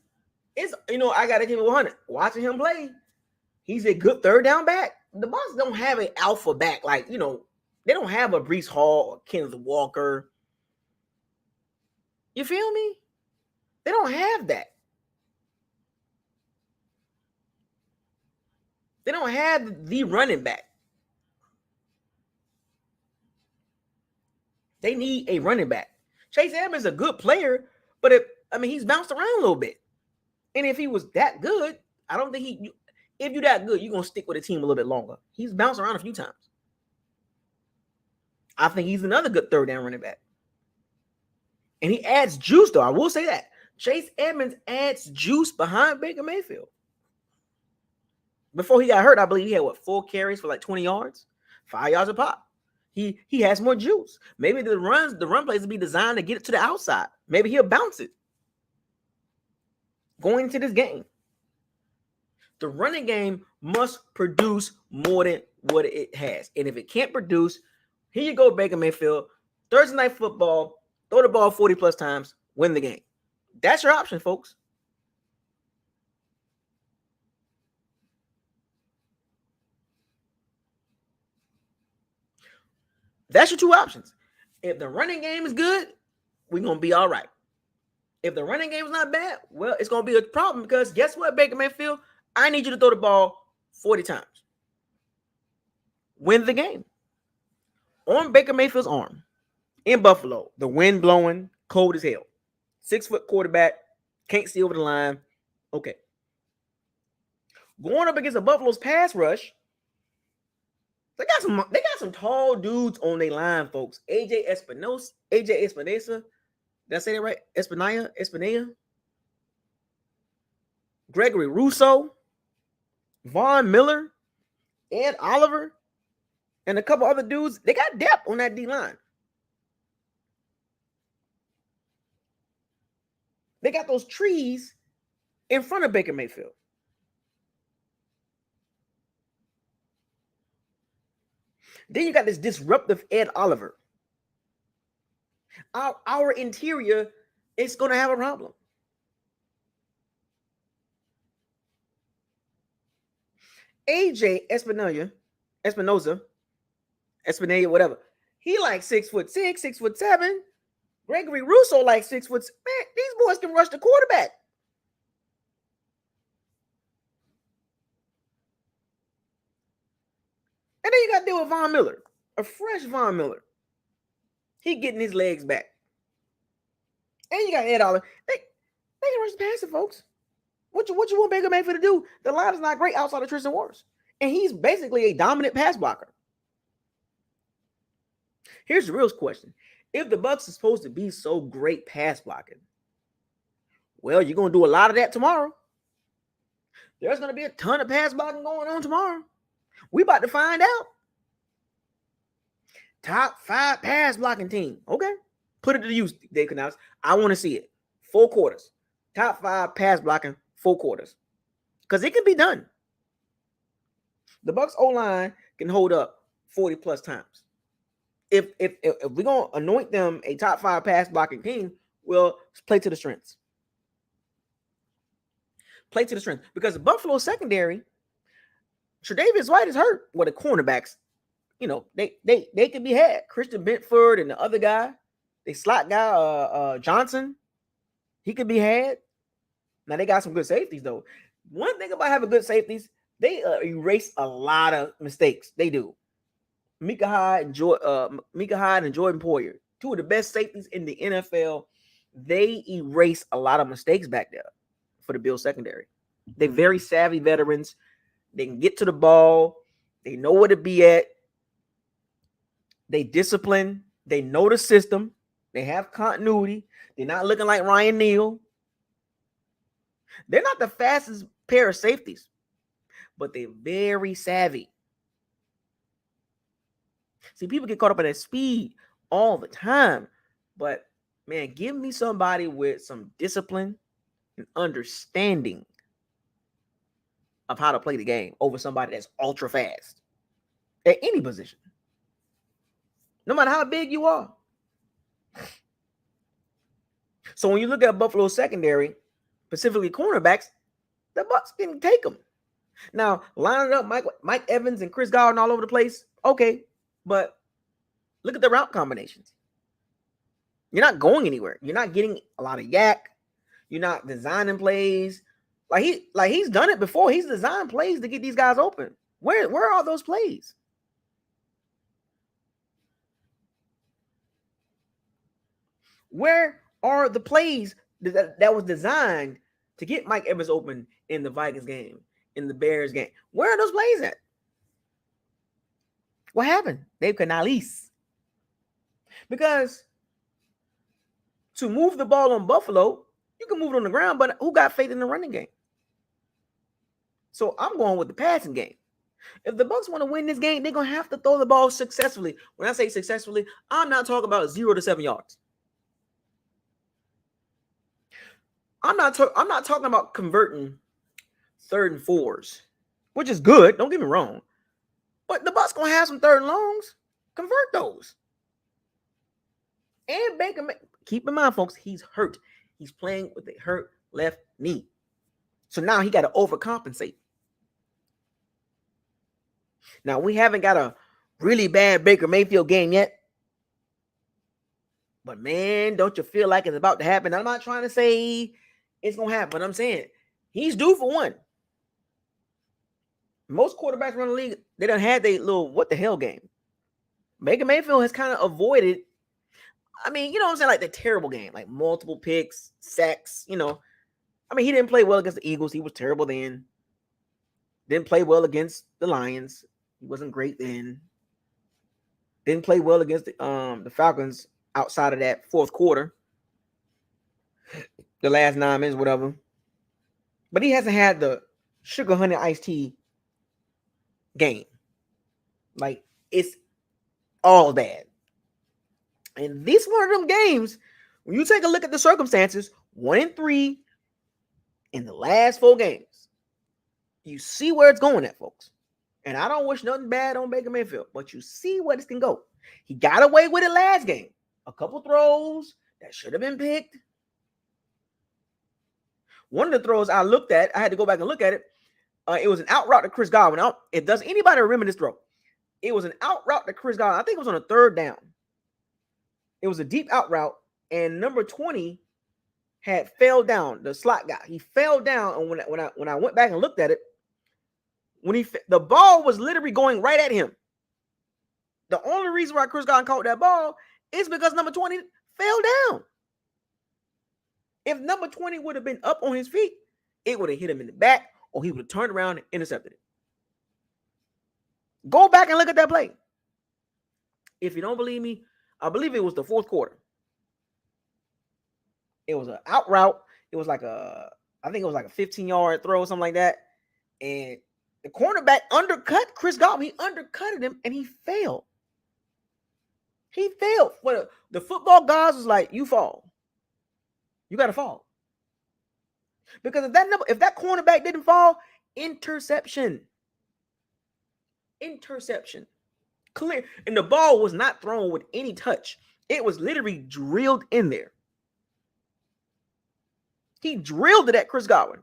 is, I got to give it 100. Watching him play, he's a good third down back. The Bucs don't have an alpha back like, they don't have a Breece Hall or Kenneth Walker. You feel me? They don't have that. They don't have the running back. They need a running back. Chase Edmonds is a good player, but he's bounced around a little bit. And if he was that good, I don't think if you're that good, you're going to stick with the team a little bit longer. He's bounced around a few times. I think he's another good third down running back. And he adds juice, though. I will say that. Chase Edmonds adds juice behind Baker Mayfield. Before he got hurt, I believe he had 4 carries for 20 yards, 5 yards a pop. He has more juice. Maybe the run plays will be designed to get it to the outside. Maybe he'll bounce it. Going into this game, the running game must produce more than what it has. And if it can't produce, here you go, Baker Mayfield. Thursday Night Football, throw the ball 40 plus times, win the game. That's your option, folks. That's your 2 options. If the running game is good, we're going to be all right. If the running game is not bad, well, it's going to be a problem because guess what, Baker Mayfield? I need you to throw the ball 40 times. Win the game. On Baker Mayfield's arm in Buffalo, the wind blowing, cold as hell. 6-foot quarterback, can't see over the line. Okay. Going up against the Buffalo's pass rush, they got some tall dudes on their line, folks. AJ Espinosa. Did I say that right? Espinaya. Gregory Rousseau, Von Miller, Ed Oliver, and a couple other dudes. They got depth on that D-line. They got those trees in front of Baker Mayfield. Then you got this disruptive Ed Oliver. Our interior is going to have a problem. AJ Espinoza, whatever. He like 6'6", 6'7". Gregory Rousseau like 6 foot. Man, these boys can rush the quarterback. And then you got to deal with Von Miller, a fresh Von Miller. He getting his legs back. And you got Ed Oliver. They can rush the passer, folks. What you want Baker Mayfield to do? The line is not great outside of Tristan Wirfs. And he's basically a dominant pass blocker. Here's the real question. If the Bucs are supposed to be so great pass blocking, well, you're going to do a lot of that tomorrow. There's going to be a ton of pass blocking going on tomorrow. We about to find out. Top 5 pass blocking team. Okay. Put it to use, Dave Canales. I want to see it. 4 quarters. Top 5 pass blocking, 4 quarters. Because it can be done. The Bucs O-line can hold up 40 plus times. If we're going to anoint them a top 5 pass blocking team, well, play to the strengths. Play to the strengths. Because the Buffalo secondary, Tre'Davious White is hurt. Well, the cornerbacks, they can be had. Christian Benford and the other guy, the slot guy, Johnson, he could be had. Now, they got some good safeties, though. One thing about having good safeties, they erase a lot of mistakes. They do. Micah Hyde and Jordan Poyer, 2 of the best safeties in the NFL. They erase a lot of mistakes back there for the Bills secondary. They're very savvy veterans. They can get to the ball. They know where to be at. They discipline. They know the system. They have continuity. They're not looking like Ryan Neal. They're not the fastest pair of safeties, but they're very savvy. See, people get caught up in that speed all the time. But, man, give me somebody with some discipline and understanding of how to play the game over somebody that's ultra fast at any position. No matter how big you are. So when you look at Buffalo secondary, specifically cornerbacks, the Bucs can take them. Now, lining up Mike Evans and Chris Godwin all over the place, okay. But look at the route combinations. You're not going anywhere. You're not getting a lot of yak. You're not designing plays. Like he's done it before. He's designed plays to get these guys open. Where are those plays? Where are the plays that was designed to get Mike Evans open in the Vikings game, in the Bears game? Where are those plays at? What happened? Dave Canales. Because to move the ball on Buffalo, you can move it on the ground, but who got faith in the running game? So I'm going with the passing game. If the Bucs want to win this game, they're going to have to throw the ball successfully. When I say successfully, I'm not talking about 0 to 7 yards. I'm not talking about converting 3rd and 4s, which is good. Don't get me wrong. But the Bucs going to have some 3rd and longs. Convert those. And Baker, keep in mind, folks, he's hurt. He's playing with a hurt left knee. So now he got to overcompensate. Now, we haven't got a really bad Baker Mayfield game yet. But, man, don't you feel like it's about to happen? I'm not trying to say it's going to happen. I'm saying he's due for one. Most quarterbacks around the league, they done had their little what the hell game. Baker Mayfield has kind of avoided, I mean, you know what I'm saying, like the terrible game, like multiple picks, sacks, I mean, he didn't play well against the Eagles. He was terrible then. Didn't play well against the Lions. He wasn't great then. Didn't play well against the Falcons outside of that 4th quarter. The last 9 minutes, whatever. But he hasn't had the sugar honey iced tea game. Like, it's all bad. And this one of them games, when you take a look at the circumstances, 1-3 in the last 4 games, you see where it's going at, folks. And I don't wish nothing bad on Baker Mayfield, but you see where this can go. He got away with it last game. A couple throws that should have been picked. One of the throws I looked at, I had to go back and look at it. It was an out route to Chris Godwin. Does anybody remember this throw? It was an out route to Chris Godwin. I think it was on a third down. It was a deep out route, and number 20 had fell down. The slot guy, he fell down, and when I went back and looked at it, the ball was literally going right at him. The only reason why Chris Godwin caught that ball is because number 20 fell down. If number 20 would have been up on his feet, it would have hit him in the back, or he would have turned around and intercepted it. Go back and look at that play. If you don't believe me, I believe it was the fourth quarter. It was an out route. It was like I think it was like a 15-yard throw or something like that. And the cornerback undercut Chris Godwin. He undercutted him, and he failed. He failed. Well, the football guys was like, you fall. You got to fall. Because if that cornerback didn't fall, interception. Interception. Clear. And the ball was not thrown with any touch. It was literally drilled in there. He drilled it at Chris Godwin.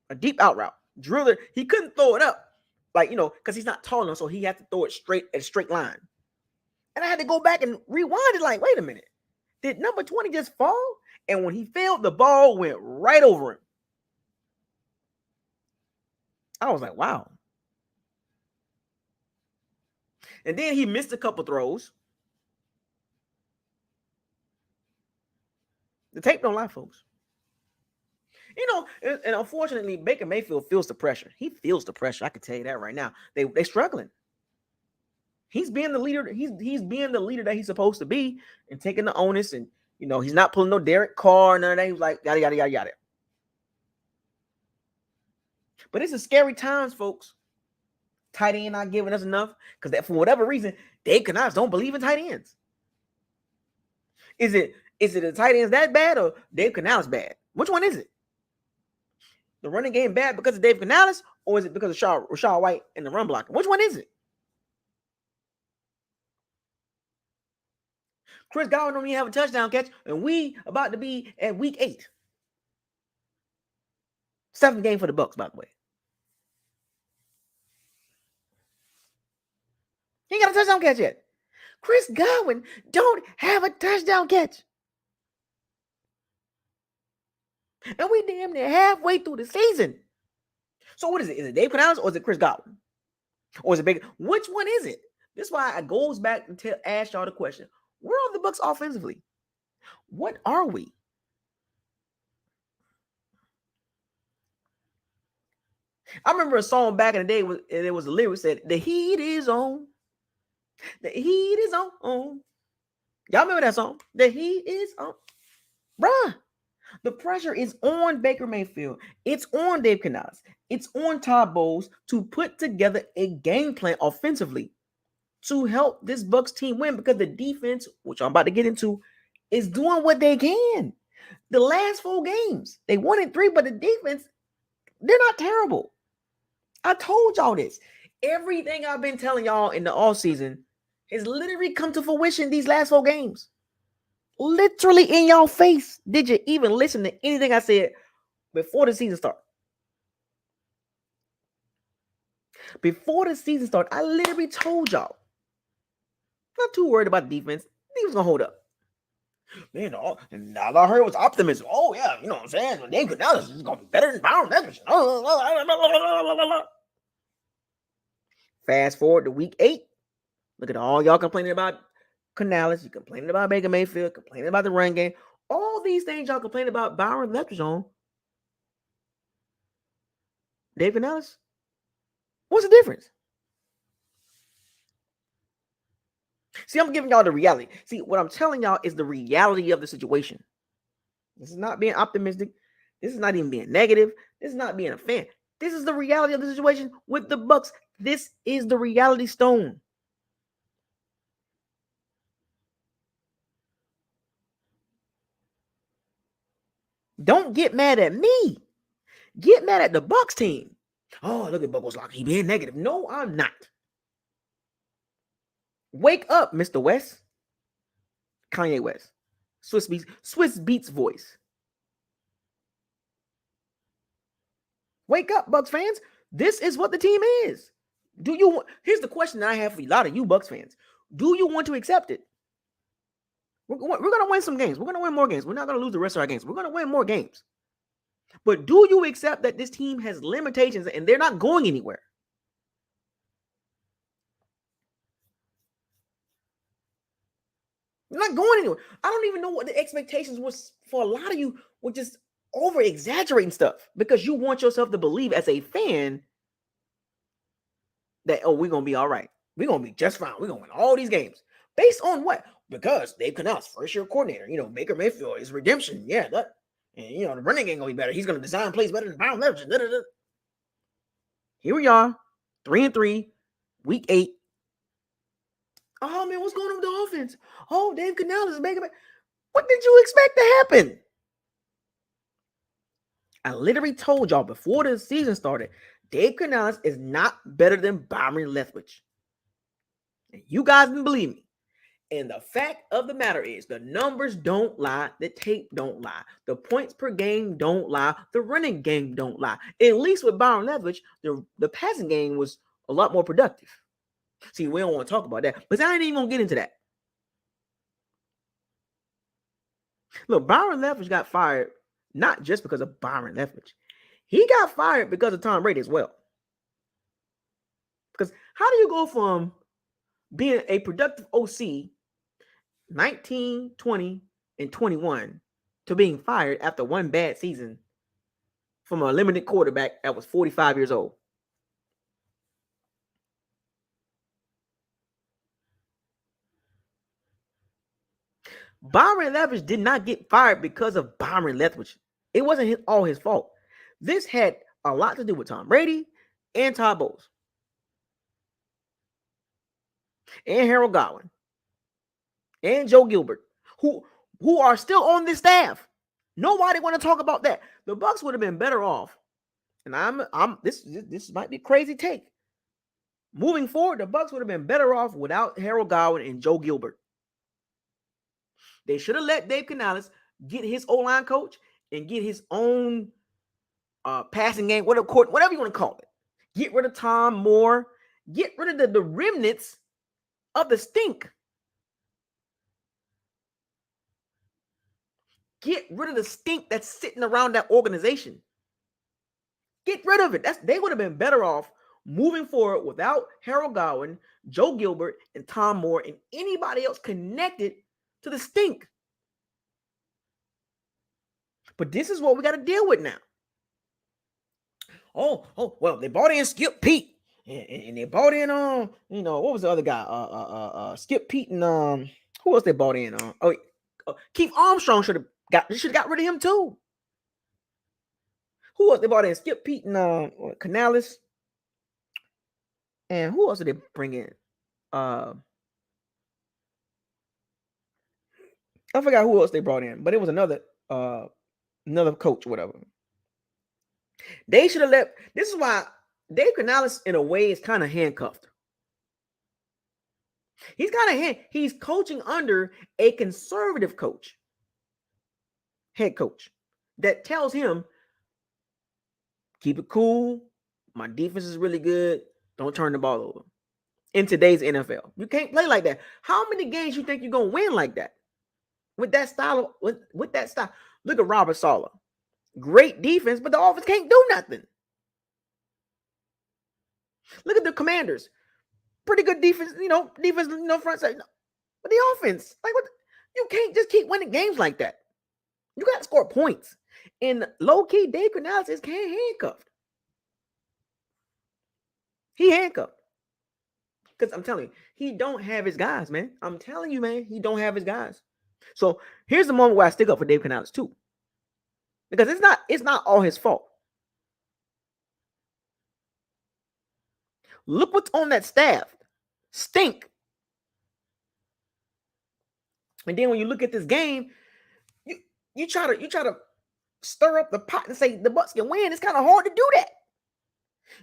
A deep out route. Drilled it. He couldn't throw it up. Because he's not tall enough, so he had to throw it straight at a straight line. And I had to go back and rewind it like, wait a minute. Did number 20 just fall? And when he fell, the ball went right over him. I was like, wow. And then he missed a couple throws. The tape don't lie, folks. And unfortunately, Baker Mayfield feels the pressure. He feels the pressure. I can tell you that right now. They're struggling. He's being the leader. He's being the leader that he's supposed to be and taking the onus. And, he's not pulling no Derek Carr, none of that. He was like, yada, yada, yada, yada. But it's a scary times, folks. Tight end not giving us enough because for whatever reason, Dave Canales don't believe in tight ends. Is it the tight ends that bad or Dave Canales bad? Which one is it? The running game bad because of Dave Canales, or is it because of Rashad White and the run blocking? Which one is it? Chris Godwin don't even have a touchdown catch, and we about to be at week 8. 7th game for the Bucs, by the way. He ain't got a touchdown catch yet. Chris Godwin don't have a touchdown catch. And we damn near halfway through the season. So what is it? Is it Dave Canales or is it Chris Godwin? Or is it Baker? Which one is it? This is why I goes back and ask y'all the question. Where are the Bucs offensively? What are we? I remember a song back in the day, and it was a lyric said, "The heat is on. The heat is on." Y'all remember that song? The heat is on. Bruh. The pressure is on Baker Mayfield. It's on Dave Canales. It's on Todd Bowles to put together a game plan offensively to help this Bucs team win because the defense, which I'm about to get into, is doing what they can. The last 4 games, they won in 3, but the defense, they're not terrible. I told y'all this. Everything I've been telling y'all in the offseason has literally come to fruition these last 4 games. Literally in y'all face. Did you even listen to anything I said before the season started? Before the season started, I literally told y'all. Not too worried about the defense. The defense gonna hold up. Man, all I heard was optimism. Oh, yeah, you know what I'm saying? Dave Canales is gonna be better than Byron Leftwich. Fast forward to week 8. Look at all y'all complaining about Canales. You complaining about Baker Mayfield, complaining about the run game. All these things y'all complaining about Byron Leftwich on. Dave Canales? What's the difference? See, I'm giving y'all the reality. See, what I'm telling y'all is the reality of the situation. This is not being optimistic. This is not even being negative. This is not being a fan. This is the reality of the situation with the Bucs. This is the reality stone. Don't get mad at me. Get mad at the Bucs team. Oh, look at Buckles like he being negative. No, I'm not. Wake up, Mr. West. Kanye West. Swiss Beats voice. Wake up, Bucks fans. This is what the team is. Here's the question I have for a lot of you Bucks fans. Do you want to accept it? We're going to win some games. We're going to win more games. We're not going to lose the rest of our games. We're going to win more games. But do you accept that this team has limitations and they're not going anywhere? They're not going anywhere. I don't even know what the expectations was for a lot of you. Were just over exaggerating stuff because you want yourself to believe as a fan that, oh, we're going to be all right. We're going to be just fine. We're going to win all these games. Based on what? Because Dave Canales, first-year coordinator. Baker Mayfield is redemption. Yeah, and the running game going to be better. He's going to design plays better than Byron Leftwich. Here we are, 3-3, week 8. Oh, man, what's going on with the offense? Oh, Dave Canales is making it. What did you expect to happen? I literally told y'all before the season started, Dave Canales is not better than Byron Leftwich. And you guys didn't believe me. And the fact of the matter is, the numbers don't lie. The tape don't lie. The points per game don't lie. The running game don't lie. At least with Byron Leftwich, the passing game was a lot more productive. See, we don't want to talk about that, but I ain't even going to get into that. Look, Byron Leftwich got fired not just because of Byron Leftwich. He got fired because of Tom Brady as well. Because how do you go from being a productive OC 19, 20, and 21 to being fired after one bad season from a limited quarterback that was 45 years old? Byron Leftwich did not get fired because of Byron Leftwich. It wasn't all his fault. This had a lot to do with Tom Brady and Todd Bowles and Harold Godwin and Joe Gilbert, who are still on this staff. Nobody want to talk about that. The Bucs would have been better off. And this might be a crazy take. Moving forward, the Bucs would have been better off without Harold Godwin and Joe Gilbert. They should have let Dave Canales get his O-line coach and get his own passing game, whatever you want to call it. Get rid of Tom Moore. Get rid of the remnants of the stink. Get rid of the stink that's sitting around that organization. Get rid of it. They would have been better off moving forward without Harold Godwin, Joe Gilbert, and Tom Moore, and anybody else connected to the stink. But this is what we got to deal with now. Oh, well, they bought in Skip Pete. And they bought in what was the other guy? Skip Pete and who else they bought in? Keith Armstrong should have got rid of him too. Who else they bought in? Skip Pete and Canales. And who else did they bring in? I forgot who else they brought in, but it was another coach or whatever. They should have left. This is why Dave Canales, in a way, is kind of handcuffed. He's coaching under a conservative coach, head coach, that tells him, keep it cool. My defense is really good. Don't turn the ball over. In today's NFL, you can't play like that. How many games you think you're gonna win like that? With that style, with that style. Look at Robert Saleh. Great defense, but the offense can't do nothing. Look at the Commanders. Pretty good defense, front side. But the offense, you can't just keep winning games like that. You got to score points. And low-key, Dave Canales is handcuffed. He handcuffed. Because I'm telling you, he don't have his guys, man. I'm telling you, man, he don't have his guys. So here's the moment where I stick up for Dave Canales too. Because it's not all his fault. Look what's on that staff. Stink. And then when you look at this game, you try to stir up the pot and say the Bucs can win. It's kind of hard to do that.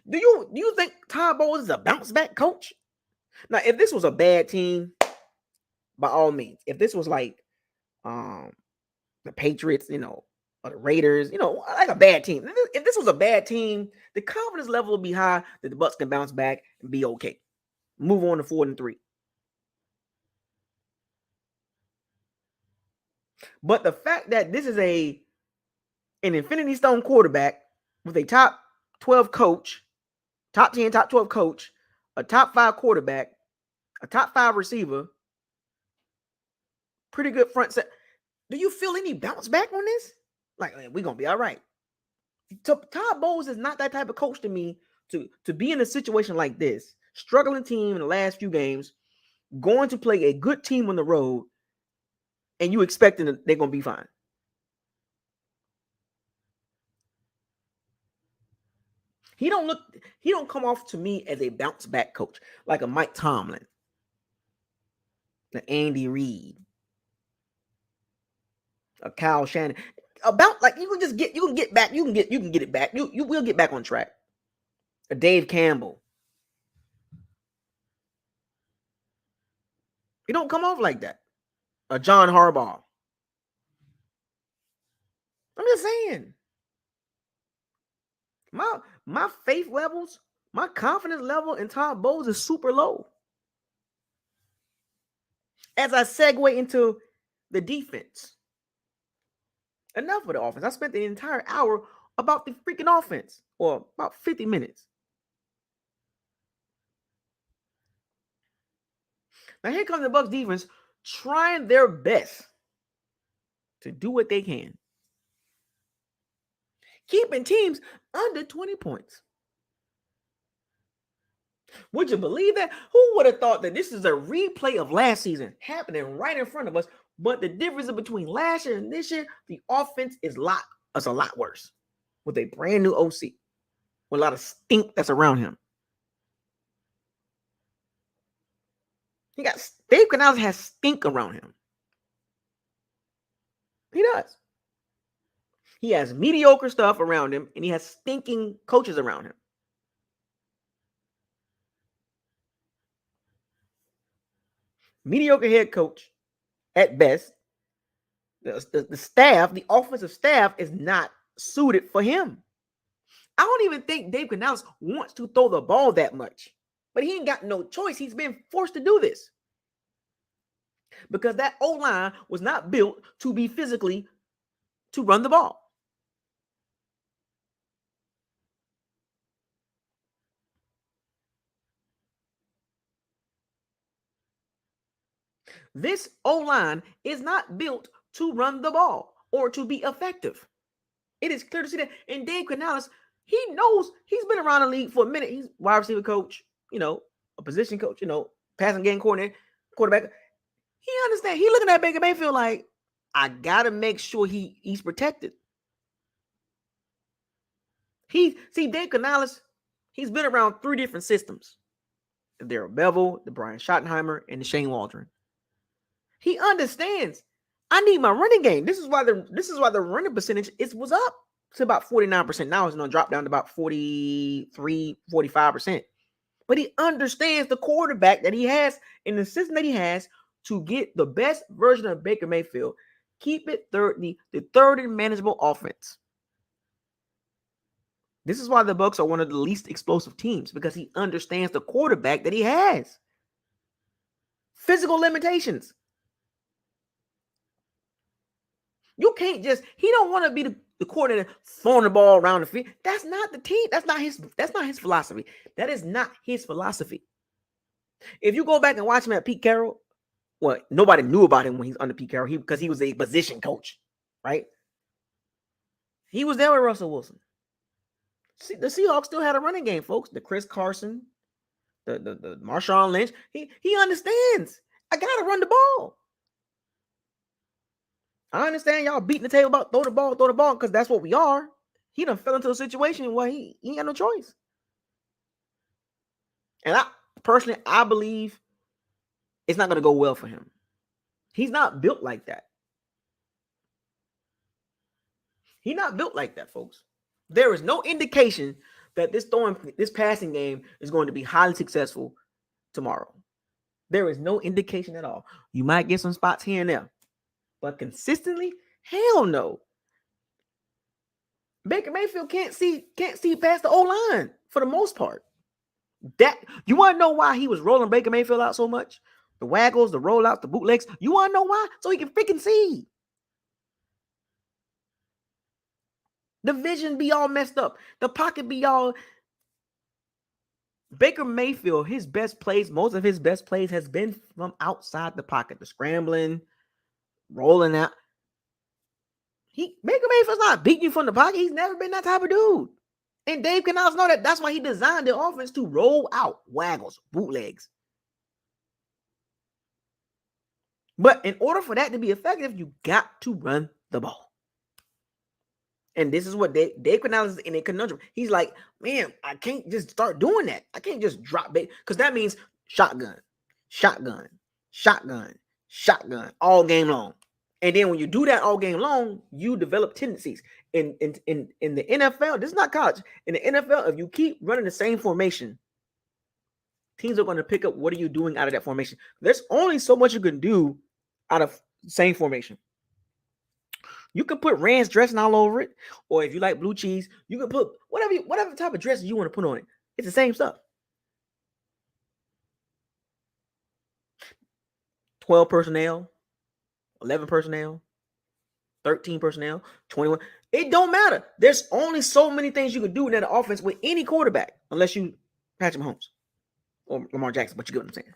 Do you think Todd Bowles is a bounce back coach? Now, if this was a bad team, by all means. If this was like um the Patriots, or the Raiders, like a bad team. If this was a bad team, the confidence level will be high that the Bucs can bounce back and be okay. Move on to 4-3. But the fact that this is an Infinity Stone quarterback with a top 12 coach, top 10, top 12 coach, a top 5 quarterback, a top 5 receiver, pretty good front set. Do you feel any bounce back on this? Like, we're going to be all right. Todd Bowles is not that type of coach to me to be in a situation like this. Struggling team in the last few games, going to play a good team on the road, and you expecting that they're going to be fine. He don't come off to me as a bounce back coach, like a Mike Tomlin, an Andy Reid, a Kyle Shannon. About like you can get back, you can get it back. You will get back on track. A Dave Campbell. He don't come off like that. A John Harbaugh. I'm just saying. My faith levels, my confidence level in Todd Bowles is super low. As I segue into the defense. Enough of the offense. I spent the entire hour about the freaking offense, or about 50 minutes. Now here comes the Bucs defense trying their best to do what they can. Keeping teams under 20 points. Would you believe that? Who would have thought that this is a replay of last season happening right in front of us? But the difference between last year and this year, the offense is a lot worse. With a brand new OC. With a lot of stink that's around him. Dave Canales has stink around him. He does. He has mediocre stuff around him, and he has stinking coaches around him. Mediocre head coach at best. The staff, the offensive staff, is not suited for him. I don't even think Dave Canales wants to throw the ball that much. But he ain't got no choice. He's been forced to do this. Because that O-line was not built to be physically to run the ball. This O-line is not built to run the ball or to be effective. It is clear to see that. And Dave Canales, he knows he's been around the league for a minute. He's wide receiver coach, a position coach, passing game coordinator, quarterback. He understands. He looking at Baker Mayfield like, I got to make sure he's protected. Dave Canales, he's been around 3 different systems. The Darrell Bevel, the Brian Schottenheimer, and the Shane Waldron. He understands. I need my running game. This is why the running percentage was up to about 49%. Now it's going to drop down to about 43, 45%. But he understands the quarterback that he has and the system that he has to get the best version of Baker Mayfield. Keep it the third and manageable offense. This is why the Bucs are one of the least explosive teams, because he understands the quarterback that he has. Physical limitations. You can't he don't want to be the coordinator throwing the ball around the field. That's not the team. That's not his philosophy. That is not his philosophy. If you go back and watch him at Pete Carroll, well, nobody knew about him when he's under Pete Carroll because he was a position coach, right? He was there with Russell Wilson. See, the Seahawks still had a running game, folks. The Chris Carson, the Marshawn Lynch. He understands. I gotta run the ball. I understand y'all beating the table about throw the ball, because that's what we are. He done fell into a situation where he ain't got no choice. And I believe it's not going to go well for him. He's not built like that. He's not built like that, folks. There is no indication that this passing game is going to be highly successful tomorrow. There is no indication at all. You might get some spots here and there, but consistently, hell no. Baker Mayfield can't see past the O-line for the most part. That you want to know why he was rolling Baker Mayfield out so much? The waggles, the rollouts, the bootlegs. You want to know why? So he can freaking see. The vision be all messed up. The pocket be all. Baker Mayfield, his best plays, most of his best plays has been from outside the pocket. The scrambling, rolling out. Baker Mayfield's not beating you from the pocket. He's never been that type of dude. And Dave Canales know that. That's why he designed the offense to roll out waggles, bootlegs. But in order for that to be effective, you got to run the ball. And this is what Dave Canales is in a conundrum. He's like, man, I can't just start doing that. I can't just drop bait. Because that means shotgun, shotgun, shotgun, shotgun all game long. And then when you do that all game long, you develop tendencies. In the NFL, this is not college. In the NFL, if you keep running the same formation, teams are going to pick up what are you doing out of that formation. There's only so much you can do out of the same formation. You can put ranch dressing all over it, or if you like blue cheese, you can put whatever type of dressing you want to put on it. It's the same stuff. 12 personnel, 11 personnel, 13 personnel, 21. It don't matter. There's only so many things you can do in that offense with any quarterback, unless you Patrick Mahomes or Lamar Jackson, but you get what I'm saying.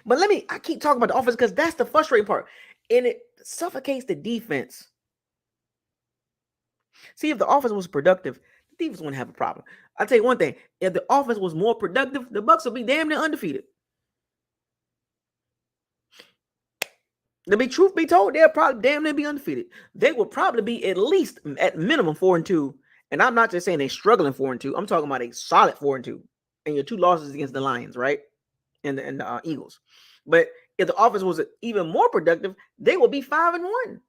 But I keep talking about the offense because that's the frustrating part. And it suffocates the defense. See, if the offense was productive, the defense wouldn't have a problem. I'll tell you one thing. If the offense was more productive, the Bucs would be damn near undefeated. Truth be told, they'll probably damn near be undefeated. They will probably be at least at minimum 4-2. And I'm not just saying they're struggling 4-2. I'm talking about a solid 4-2. And your 2 losses against the Lions, right? And the Eagles. But if the offense was even more productive, they would be 5-1.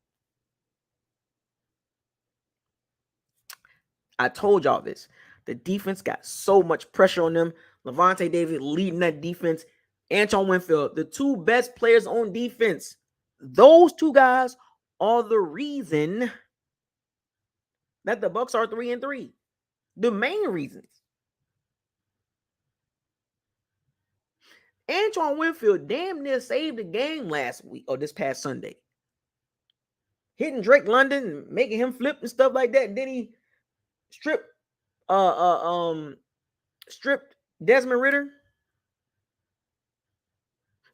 I told y'all this. The defense got so much pressure on them. Lavonte David leading that defense. Antoine Winfield, the 2 best players on defense. Those 2 guys are the reason that the Bucs are 3-3. The main reasons. Antoine Winfield damn near saved the game last week or this past Sunday. Hitting Drake London and making him flip and stuff like that. And then he stripped Desmond Ridder.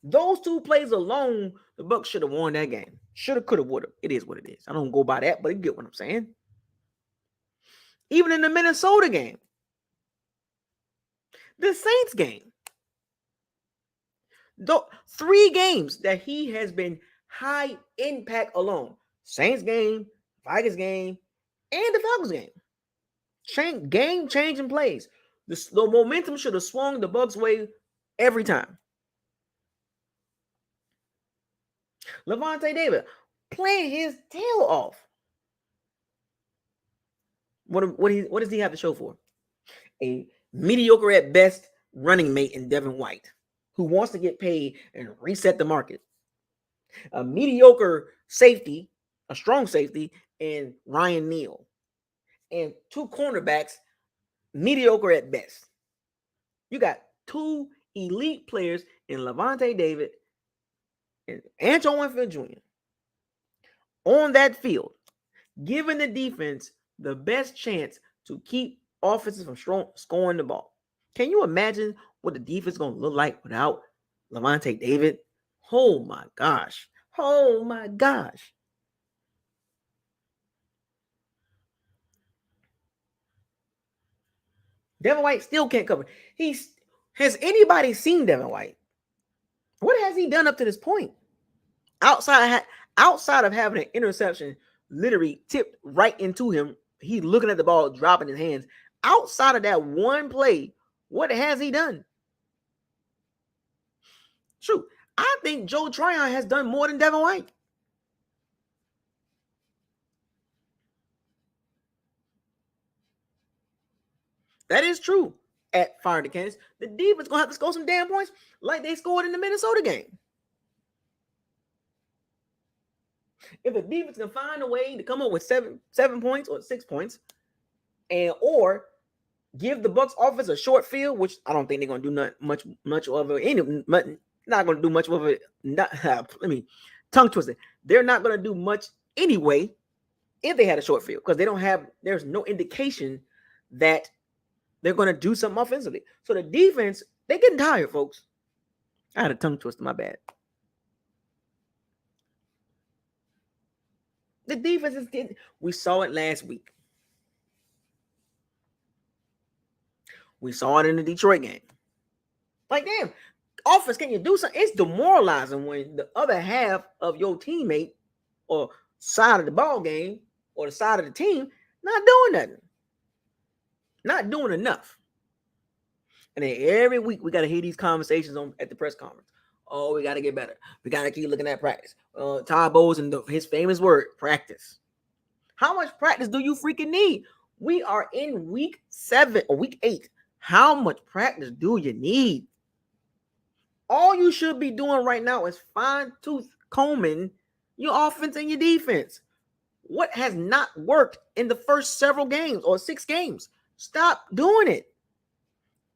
Those 2 plays alone, the Bucs should have won that game. Shoulda, coulda, woulda. It is what it is. I don't go by that, but you get what I'm saying. Even in the Minnesota game. The Saints game. 3 games that he has been high impact alone. Saints game, Vikings game, and the Falcons game. Game-changing plays. The momentum should have swung the Bucs' way every time. Lavonte David playing his tail off. What does he have to show for? A mediocre at best running mate in Devin White, who wants to get paid and reset the market. A mediocre safety, a strong safety, and Ryan Neal. And 2 cornerbacks, mediocre at best. You got 2 elite players in Lavonte David and Antoine Winfield Jr. on that field, giving the defense the best chance to keep offenses from scoring the ball. Can you imagine what the defense is going to look like without Lavonte David? Oh my gosh. Oh my gosh. Devin White still can't cover. Has anybody seen Devin White? What has he done up to this point? Outside of having an interception literally tipped right into him, he's looking at the ball, dropping his hands. Outside of that one play, what has he done? True. I think Joe Tryon has done more than Devin White. That is true. At Fire the Cannons, the defense gonna have to score some damn points like they scored in the Minnesota game. If the defense can find a way to come up with seven points or 6 points, and or give the Bucs offense a short field, which I don't think they're gonna do much of it. Not gonna do much of it. Let me tongue twisted. They're not gonna do much anyway if they had a short field, because they don't have. There's no indication that they're gonna do something offensively. So the defense, they're getting tired, folks. I had a tongue twister. My bad. The defense is getting. We saw it last week. We saw it in the Detroit game. Like, damn, offense, can you do something? It's demoralizing when the other half of your teammate or side of the ball game or the side of the team not doing nothing. Not doing enough. And then every week we got to hear these conversations at the press conference. Oh, we got to get better. We got to keep looking at practice. Todd Bowles and his famous word, practice. How much practice do you freaking need? We are in week 7 or week 8. How much practice do you need? All you should be doing right now is fine-tooth combing your offense and your defense. What has not worked in the first several games or 6 games? Stop doing it.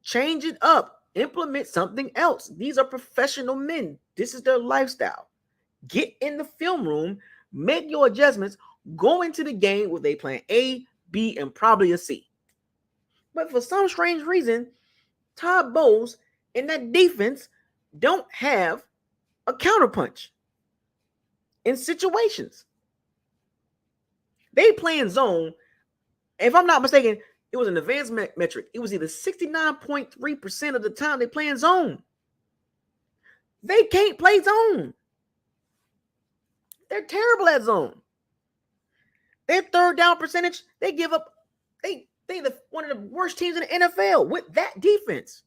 Change it up. Implement something else. These are professional men. This is their lifestyle. Get in the film room, make your adjustments, go into the game with a plan A, B, and probably a C. But for some strange reason, Todd Bowles and that defense don't have a counterpunch in situations. They playing zone. If I'm not mistaken, it was an advanced metric. It was either 69.3% of the time they playing zone. They can't play zone. They're terrible at zone. Their third down percentage, they give up. They're one of the worst teams in the NFL with that defense.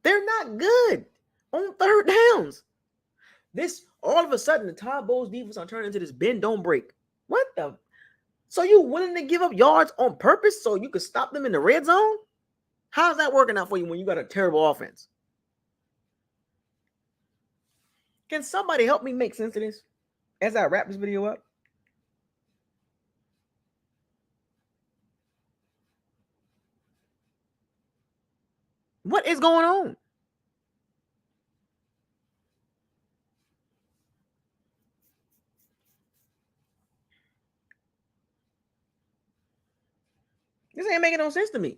They're not good on third downs. This all of a sudden the Todd Bowles defense are turning into this bend don't break. What the? So you willing to give up yards on purpose so you could stop them in the red zone? How's that working out for you when you got a terrible offense? Can somebody help me make sense of this as I wrap this video up? What is going on? This ain't making no sense to me.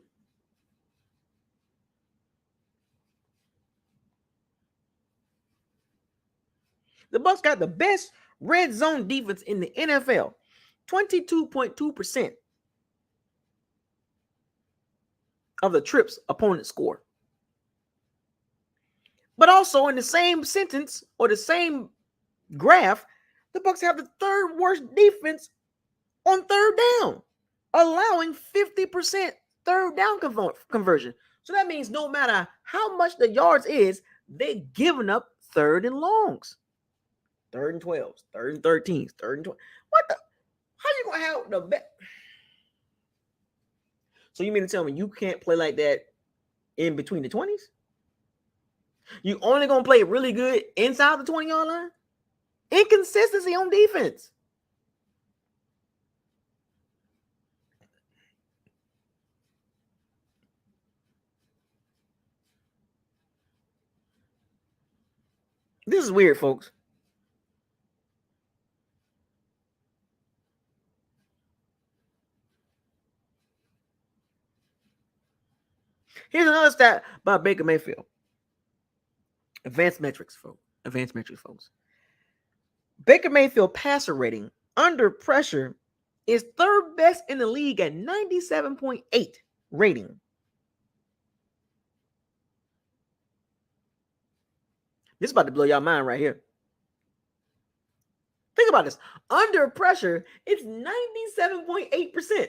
The Bucs got the best red zone defense in the NFL. 22.2% of the trips opponents score. But also in the same sentence or the same graph, the Bucs have the third worst defense on third down, allowing 50% third down conversion. So that means no matter how much the yards is, they're giving up third and longs. Third and 12s, third and 13s, third and 20. What the? How you going to have the best? So you mean to tell me you can't play like that in between the 20s? You only going to play really good inside the 20-yard line? Inconsistency on defense. This is weird, folks. Here's another stat by Baker Mayfield. Advanced metrics, folks. Baker Mayfield passer rating under pressure is third best in the league at 97.8 rating. This is about to blow your mind right here. Think about this. Under pressure, it's 97.8%.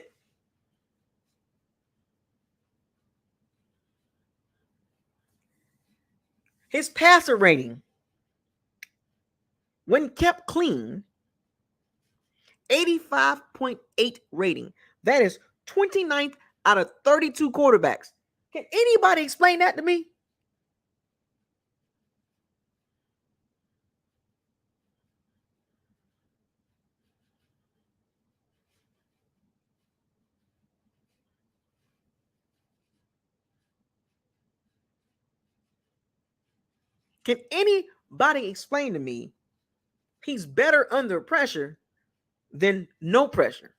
His passer rating, when kept clean, 85.8 rating. That is 29th out of 32 quarterbacks. Can anybody explain that to me? Can anybody explain to me he's better under pressure than no pressure?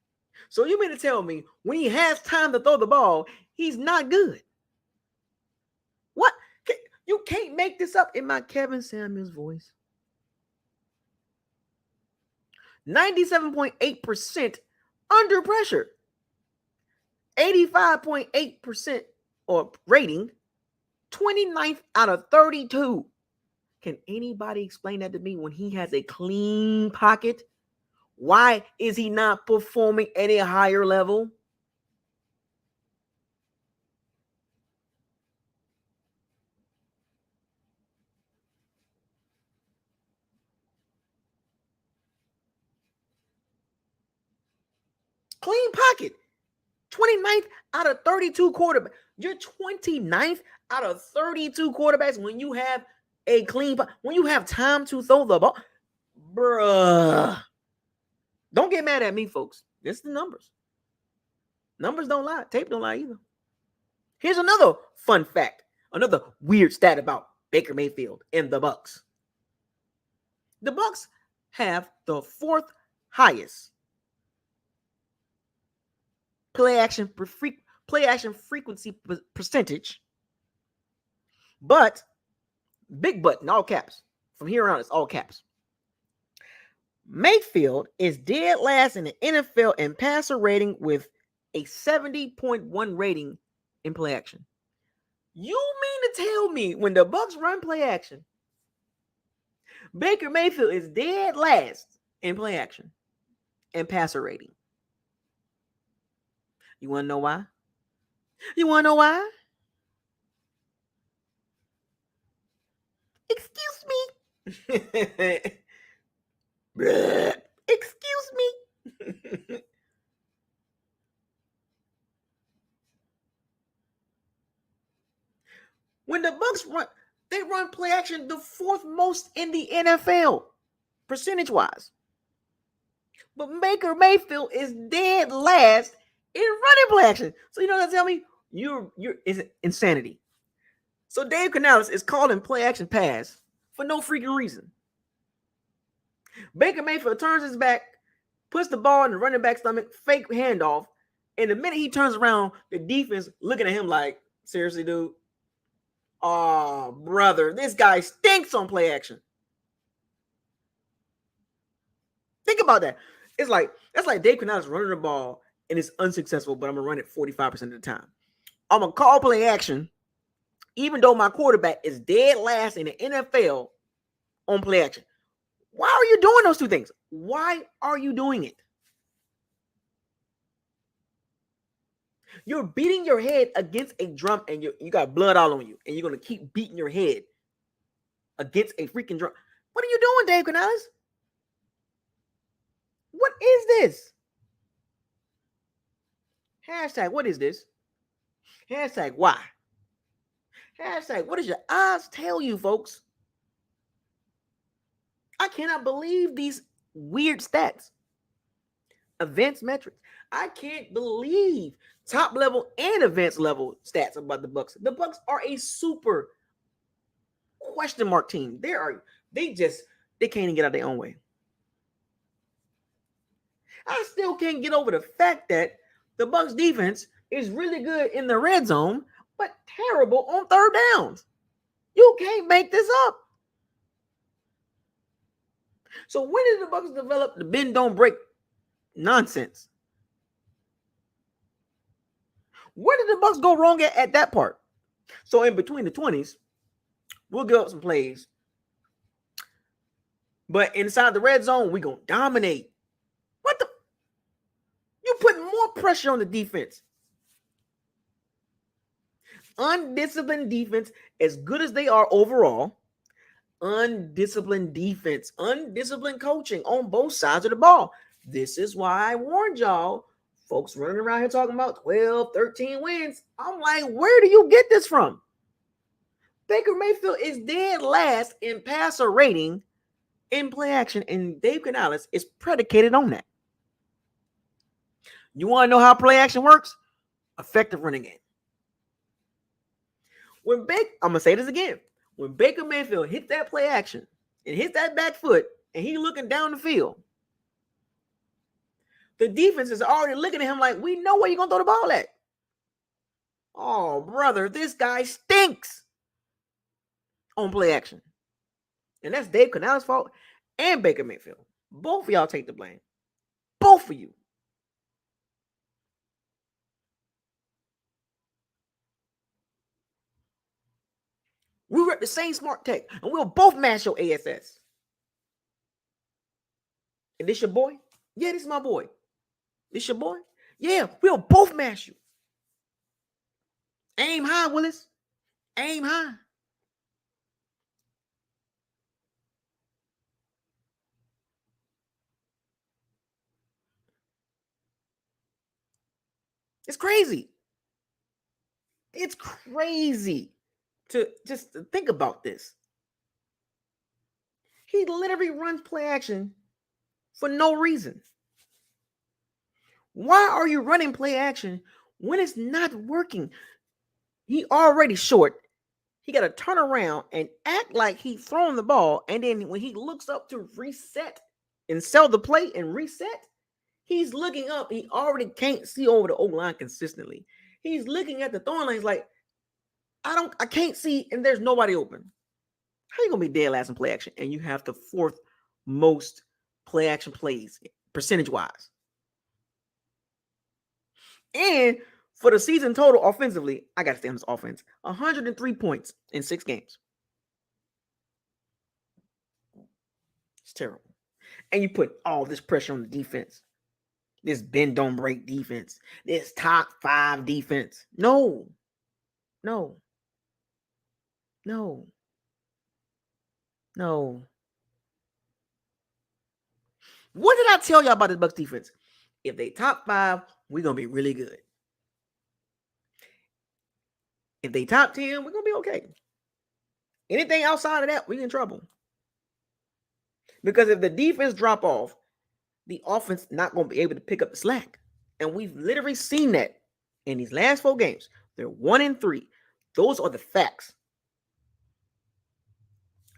So you mean to tell me when he has time to throw the ball, he's not good? What? You can't make this up in my Kevin Samuels voice. 97.8% under pressure. 85.8% or rating. 29th out of 32. Can anybody explain that to me when he has a clean pocket? Why is he not performing at a higher level? Clean pocket. 29th out of 32 quarterbacks. You're 29th out of 32 quarterbacks when you have a clean pocket. When you have time to throw the ball. Bruh. Don't get mad at me, folks. This is the numbers. Numbers don't lie. Tape don't lie either. Here's another fun fact. Another weird stat about Baker Mayfield and the Bucs. The Bucs have the fourth highest play action frequency percentage, but big but in all caps. From here on, it's all caps. Mayfield is dead last in the NFL in passer rating with a 70.1 rating in play action. You mean to tell me when the Bucs run play action, Baker Mayfield is dead last in play action and passer rating? You want to know why? You want to know why? Excuse me. Excuse me. When the Bucs run, they run play action the fourth most in the NFL, percentage-wise. But Baker Mayfield is dead last in running play action. So you know what that tell me? You're is insanity. So Dave Canales is calling play action pass for no freaking reason. Baker Mayfield turns his back, puts the ball in the running back stomach, fake handoff, and the minute he turns around, the defense looking at him like, seriously, dude? Oh, brother, this guy stinks on play action. Think about that. It's like, that's like Dave Canales running the ball and it's unsuccessful, but I'm going to run it 45% of the time. I'm going to call play action, even though my quarterback is dead last in the NFL on play action. Why are you doing those two things? Why are you doing it? You're beating your head against a drum and you got blood all on you, and you're going to keep beating your head against a freaking drum. What are you doing, Dave Canales? What is this? Hashtag, what is this? Hashtag, why? Hashtag, what does your eyes tell you, folks? I cannot believe these weird stats. Advanced metrics. I can't believe top level and advanced level stats about the Bucs. The Bucs are a super question mark team. They can't even get out their own way. I still can't get over the fact that the Bucs defense is really good in the red zone, but terrible on third downs. You can't make this up. So when did the Bucs develop the bend don't break nonsense? Where did the Bucs go wrong at that part? So in between the 20s, we'll give up some plays. But inside the red zone, we're going to dominate. What the? You put more pressure on the defense. Undisciplined defense, as good as they are overall, undisciplined defense, undisciplined coaching on both sides of the ball. This is why I warned y'all. Folks running around here talking about 12, 13 wins. I'm like, where do you get this from? Baker Mayfield is dead last in passer rating in play action, and Dave Canales is predicated on that. You want to know how play action works? Effective running game. I'm going to say this again. When Baker Mayfield hit that play action and hits that back foot and he looking down the field, the defense is already looking at him like, we know where you're going to throw the ball at. Oh, brother, this guy stinks on play action. And that's Dave Canales' fault and Baker Mayfield. Both of y'all take the blame. Both of you. We were at the same smart tech, and we'll both mash your ASS. And this your boy? Yeah, this is my boy. This your boy? Yeah, we'll both mash you. Aim high, Willis. Aim high. It's crazy. It's crazy to just think about this. He literally runs play action for no reason. Why are you running play action when it's not working? He already short. He got to turn around and act like he's throwing the ball. And then when he looks up to reset and sell the play and reset, he's looking up. He already can't see over the O-line consistently. He's looking at the throwing line. He's like, I can't see, and there's nobody open. How you gonna be dead last in play action? And you have the fourth most play action plays percentage-wise. And for the season total offensively, I got to stay on this offense. 103 points in 6 games. It's terrible. And you put all this pressure on the defense. This bend don't break defense. This top 5 defense. No. What did I tell y'all about this Bucs defense? If they top 5, we're going to be really good. If they top 10, we're going to be okay. Anything outside of that, we're in trouble. Because if the defense drop off, the offense not going to be able to pick up the slack. And we've literally seen that in these last 4 games. They're 1-3. Those are the facts.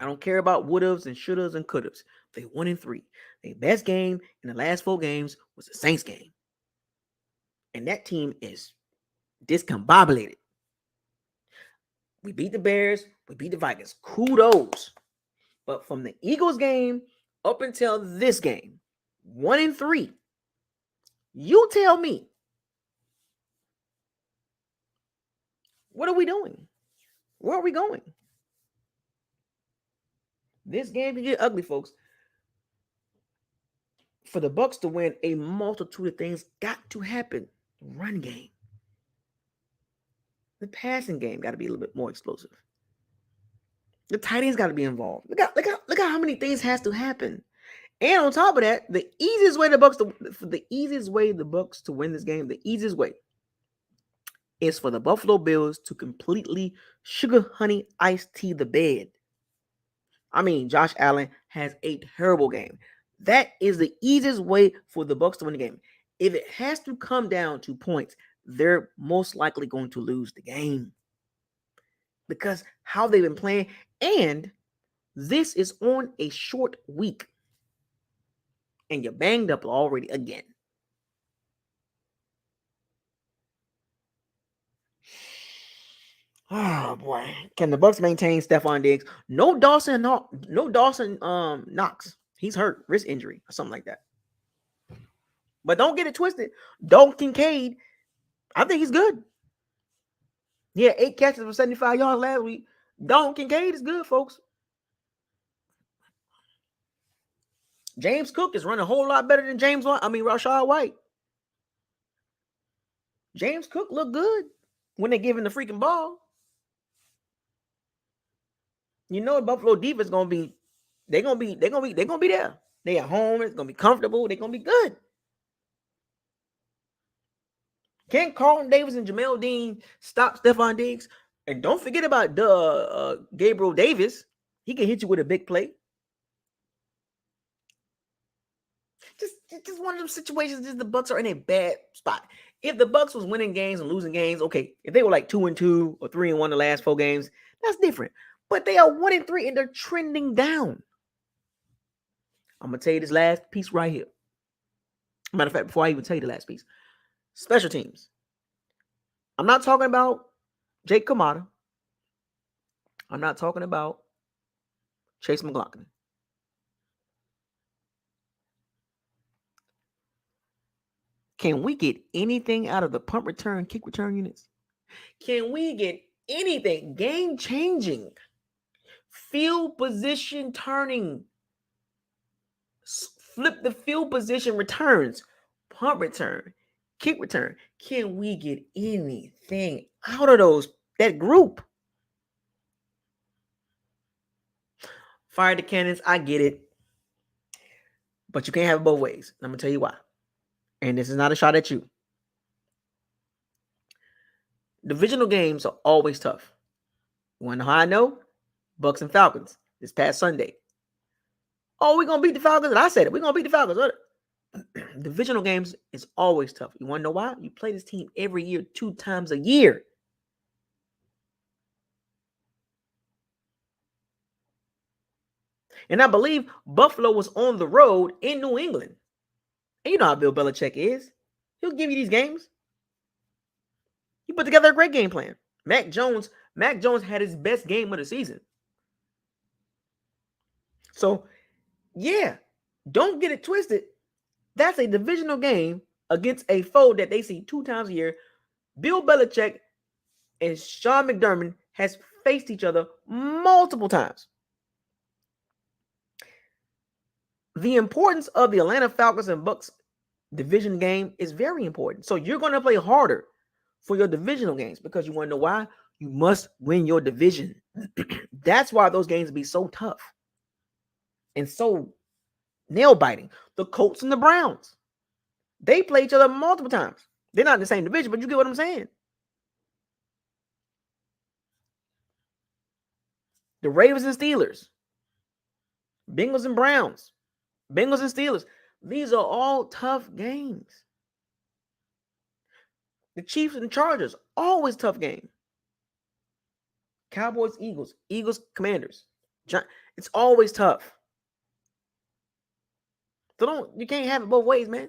I don't care about would-haves and should-haves and could-haves. They 1-3. Their best game in the last 4 games was the Saints game. And that team is discombobulated. We beat the Bears. We beat the Vikings. Kudos. But from the Eagles game up until this game, 1-3. You tell me. What are we doing? Where are we going? This game can get ugly, folks. For the Bucs to win, a multitude of things got to happen. Run game. The passing game got to be a little bit more explosive. The tight ends got to be involved. Look at how many things has to happen. And on top of that, the easiest way the Bucs to win this game, the easiest way is for the Buffalo Bills to completely sugar honey iced tea the bed. I mean, Josh Allen has a terrible game. That is the easiest way for the Bucs to win the game. If it has to come down to points, they're most likely going to lose the game. Because how they've been playing, and this is on a short week. And you're banged up already again. Oh boy. Can the Bucs maintain Stephon Diggs? No Dawson Knox. He's hurt, wrist injury or something like that. But don't get it twisted. Dalton Kincaid, I think he's good. He had 8 catches for 75 yards last week. Dalton Kincaid is good, folks. James Cook is running a whole lot better than Rashad White. James Cook looked good when they give him the freaking ball. You know, Buffalo defense they're gonna be there. They at home. It's gonna be comfortable. They're gonna be good. Can Carlton Davis and Jamel Dean stop Stephon Diggs? And don't forget about Gabriel Davis. He can hit you with a big play. Just one of those situations. Just the Bucs are in a bad spot. If the Bucs was winning games and losing games, okay. If they were like 2-2 or 3-1 the last 4 games, that's different. But they are 1-3 and they're trending down. I'm gonna tell you this last piece right here. Matter of fact, before I even tell you the last piece, special teams. I'm not talking about Jake Kamada. I'm not talking about Chase McLaughlin. Can we get anything out of the punt return, kick return units? Can we get anything game changing, field position turning, flip the field position returns, punt return, kick return? Can we get anything out of that group? Fire the cannons, I get it. But you can't have it both ways. I'm going to tell you why. And this is not a shot at you. Divisional games are always tough. You want to know how I know? Bucs and Falcons this past Sunday. Oh, we're going to beat the Falcons. And I said it. We're going to beat the Falcons. Divisional games is always tough. You want to know why? You play this team every year, 2 times a year. And I believe Buffalo was on the road in New England. And you know how Bill Belichick is. He'll give you these games. He put together a great game plan. Mac Jones had his best game of the season. So, yeah, don't get it twisted. That's a divisional game against a foe that they see 2 times a year. Bill Belichick and Sean McDermott has faced each other multiple times. The importance of the Atlanta Falcons and Bucs division game is very important. So you're going to play harder for your divisional games because you want to know why? You must win your division. That's why those games be so tough and so nail-biting. The Colts and the Browns, they play each other multiple times. They're not in the same division, but you get what I'm saying. The Ravens and Steelers, Bengals and Browns, Bengals and Steelers. These are all tough games. The Chiefs and Chargers, always tough game. Cowboys, Eagles, Commanders. It's always tough. So you can't have it both ways, man.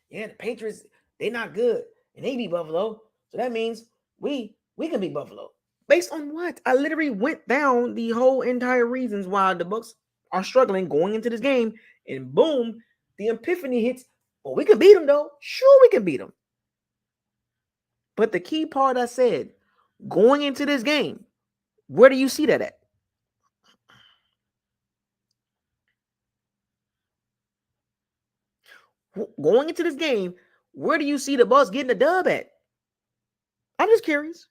Yeah, the Patriots, they're not good. And they beat Buffalo. So that means we can beat Buffalo. Based on what? I literally went down the whole entire reasons why the Bucs are struggling going into this game. And boom, the epiphany hits. Well, we can beat them, though. Sure, we can beat them. But the key part I said, going into this game, where do you see that at? Going into this game, where do you see the Bucs getting the dub at? I'm just curious.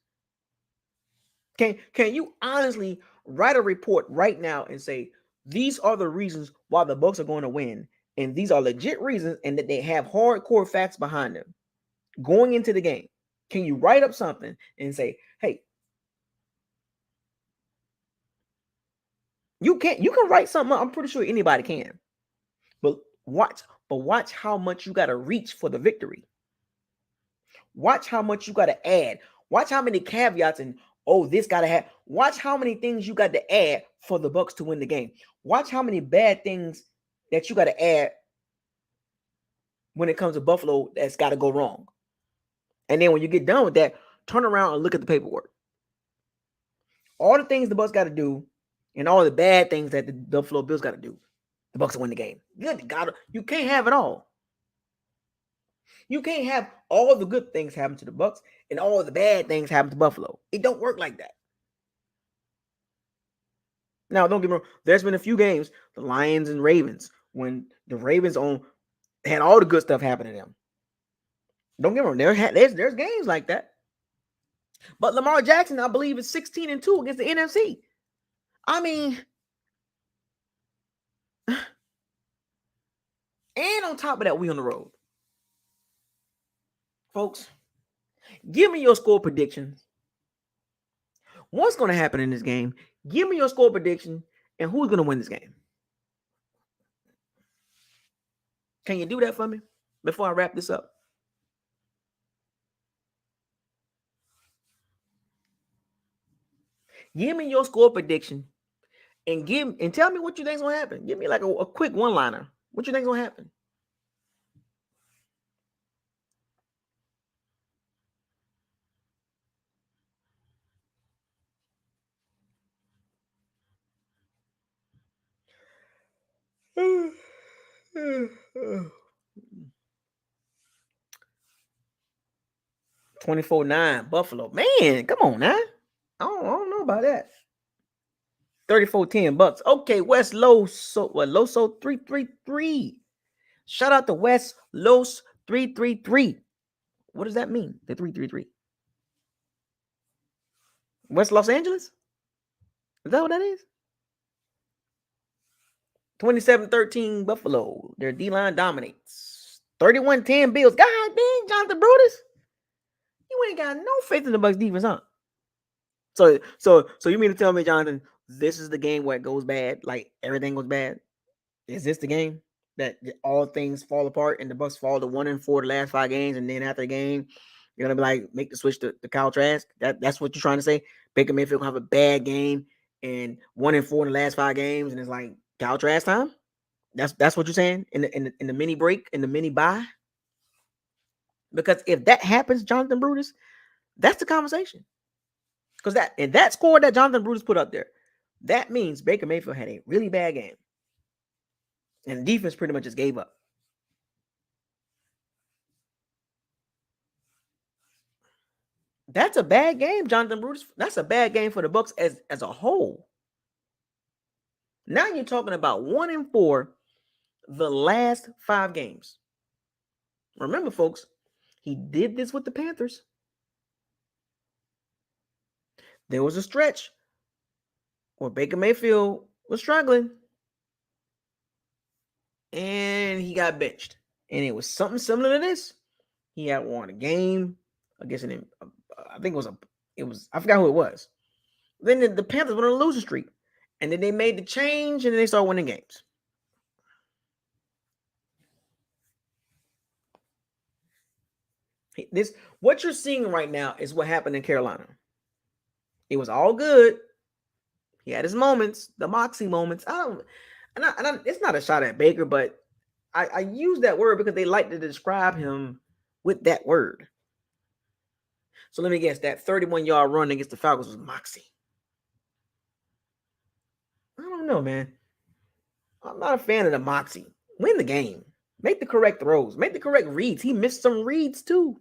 Can you honestly write a report right now and say, these are the reasons why the Bucs are going to win, and these are legit reasons, and that they have hardcore facts behind them going into the game? Can you write up something and say, hey, you can write something up. I'm pretty sure anybody can. But watch how much you got to reach for the victory. Watch how much you got to add. Watch how many caveats and this got to have. Watch how many things you got to add for the Bucs to win the game. Watch how many bad things that you got to add when it comes to Buffalo that's got to go wrong. And then when you get done with that, turn around and look at the paperwork. All the things the Bucs got to do and all the bad things that the Buffalo Bills got to do, the Bucs will win the game. Good God, you can't have it all. You can't have all the good things happen to the Bucs and all the bad things happen to Buffalo. It don't work like that. Now, don't get me wrong. There's been a few games, the Lions and Ravens, when the Ravens had all the good stuff happen to them. Don't get me wrong. There's games like that. But Lamar Jackson, I believe, is 16-2 against the NFC. I mean, And on top of that, we on the road. Folks, give me your score predictions. What's going to happen in this game? Give me your score prediction and who's going to win this game. Can you do that for me before I wrap this up? Give me your score prediction and tell me what you think's gonna happen. Give me like a quick one-liner. What you think's gonna happen? $24-9 Buffalo. Man, come on now. I don't know about that. 34-10 Bucs. Okay, West Loso 333. Shout out to West Los 333. What does that mean? The 333. West Los Angeles? Is that what that is? 27-13 Buffalo. Their D-line dominates. 31-10 Bills. God dang, Jonathan Brutus. You ain't got no faith in the Bucs defense, huh? So you mean to tell me, Jonathan, this is the game where it goes bad? Like everything goes bad? Is this the game that all things fall apart and the Bucs fall to 1-4 the last 5 games, and then after the game, you're gonna be like, make the switch to Kyle Trask? That's what you're trying to say? Baker Mayfield gonna have a bad game and 1-4 in the last 5 games, and it's like Kyle Trask time? That's what you're saying in the mini break, in the mini bye? Because if that happens, Jonathan Brutus, that's the conversation. Because that score that Jonathan Brutus put up there, that means Baker Mayfield had a really bad game. And the defense pretty much just gave up. That's a bad game, Jonathan Brutus. That's a bad game for the Bucs as a whole. Now you're talking about 1-4 the last 5 games. Remember, folks, he did this with the Panthers. There was a stretch where Baker Mayfield was struggling, and he got benched. And it was something similar to this. He had won a game against I think I forgot who it was. Then the Panthers went on a losing streak. And then they made the change, and then they started winning games. What you're seeing right now is what happened in Carolina. It was all good. He had his moments, the moxie moments. It's not a shot at Baker, but I use that word because they like to describe him with that word. So let me guess, that 31-yard run against the Falcons was moxie. I don't know, man. I'm not a fan of the moxie. Win the game. Make the correct throws. Make the correct reads. He missed some reads too.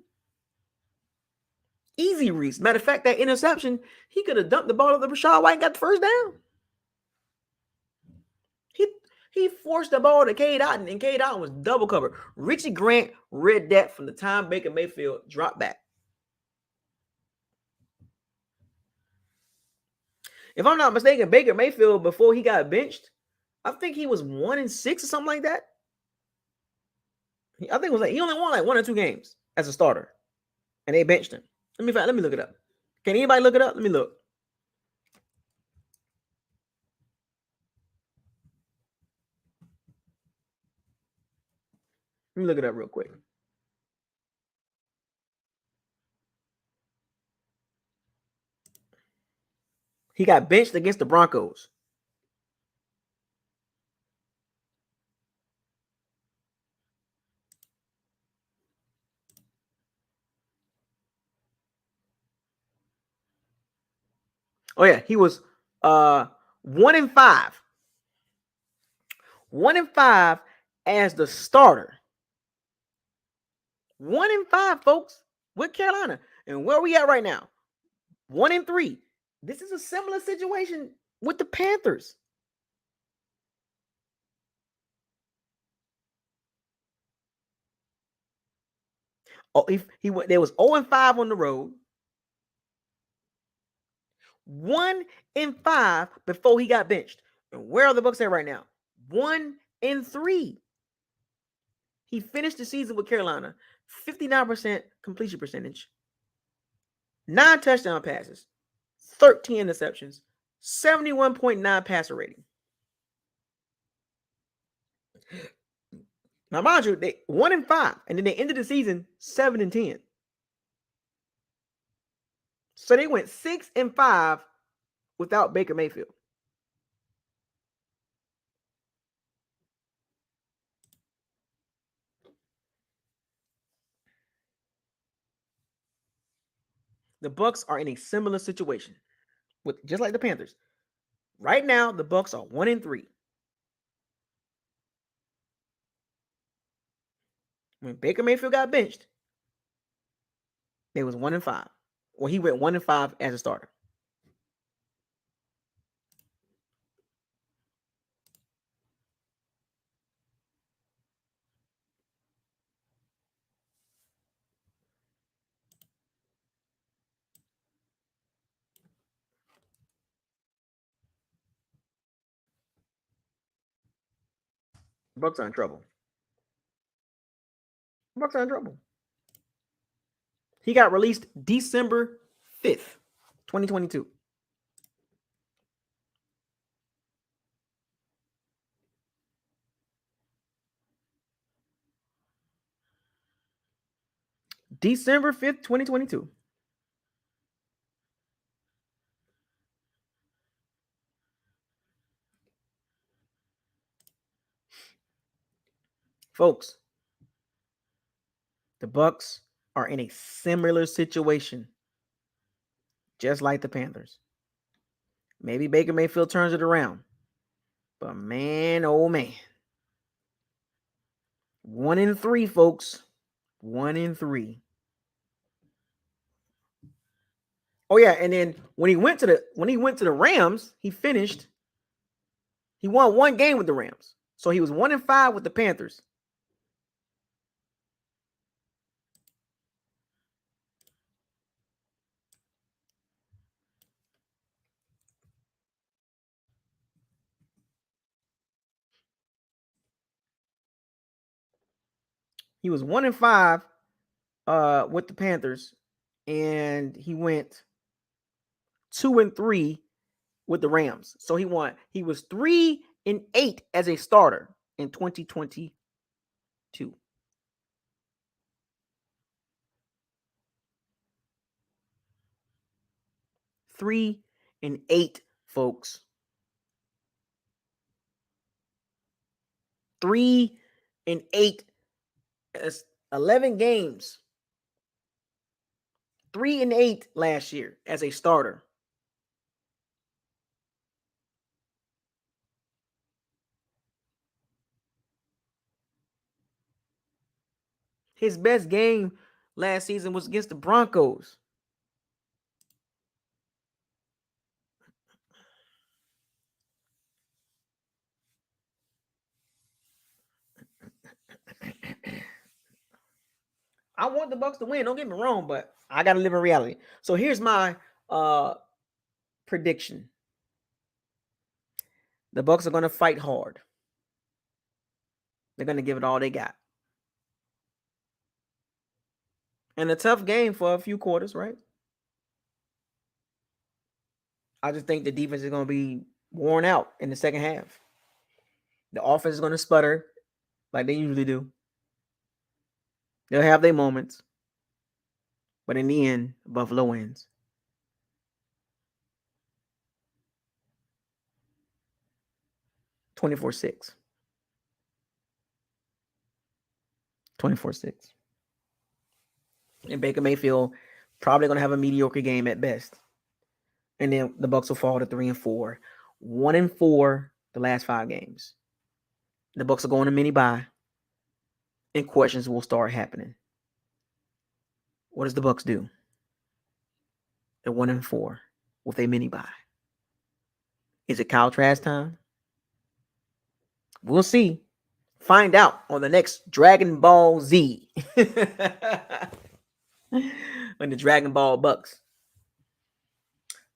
Easy reads. Matter of fact, that interception, he could have dumped the ball up to Rachaad White and got the first down. He forced the ball to Cade Otton, and Cade Otton was double covered. Richie Grant read that from the time Baker Mayfield dropped back. If I'm not mistaken, Baker Mayfield, before he got benched, I think he was 1-6 or something like that. I think it was he only won like 1 or 2 games as a starter, and they benched him. Let me look it up. Can anybody look it up? Let me look. Let me look it up real quick. He got benched against the Broncos. Oh yeah, he was 1-5. 1-5 as the starter. 1-5, folks, with Carolina. And where are we at right now? 1-3. This is a similar situation with the Panthers. Oh, there was 0-5 on the road. 1-5 before he got benched. And where are the Bucs at right now? 1-3. He finished the season with Carolina, 59% completion percentage, 9 touchdown passes, 13 interceptions, 71.9 passer rating. Now, mind you, they 1-5, and then they ended the season 7-10. So they went 6-5 without Baker Mayfield. The Bucs are in a similar situation, with just like the Panthers. Right now, the Bucs are 1-3. When Baker Mayfield got benched, they was 1-5. Well, he went 1-5 as a starter. Bucs are in trouble. Bucs are in trouble. He got released December 5th, 2022. December 5th, 2022. Folks, the Bucs are in a similar situation, just like the Panthers. Maybe Baker Mayfield turns it around. But man, oh man. 1-3, folks. 1-3. Oh yeah, and then when he went to the Rams, he won one game with the Rams. So he was 1-5 with the Panthers. He was 1-5 with the Panthers, and he went 2-3 with the Rams. So he was 3-8 as a starter in 2022. 3-8, folks. 3-8. 11 games. 3-8 last year as a starter. His best game last season was against the Broncos. I want the Bucs to win. Don't get me wrong, but I gotta live in reality. So here's my prediction. The Bucs are gonna fight hard. They're gonna give it all they got. And a tough game for a few quarters, right? I just think the defense is gonna be worn out in the second half. The offense is gonna sputter like they usually do. They'll have their moments. But in the end, Buffalo wins. 24-6. 24-6. And Baker Mayfield probably going to have a mediocre game at best. And then the Bucs will fall to 3-4. 1-4 the last 5 games. The Bucs are going to mini bye. And questions will start happening. What does the Bucs do? They're 1-4 with a mini bye. Is it Kyle Trask time? We'll see. Find out on the next Dragon Ball Z. When the Dragon Ball Bucs.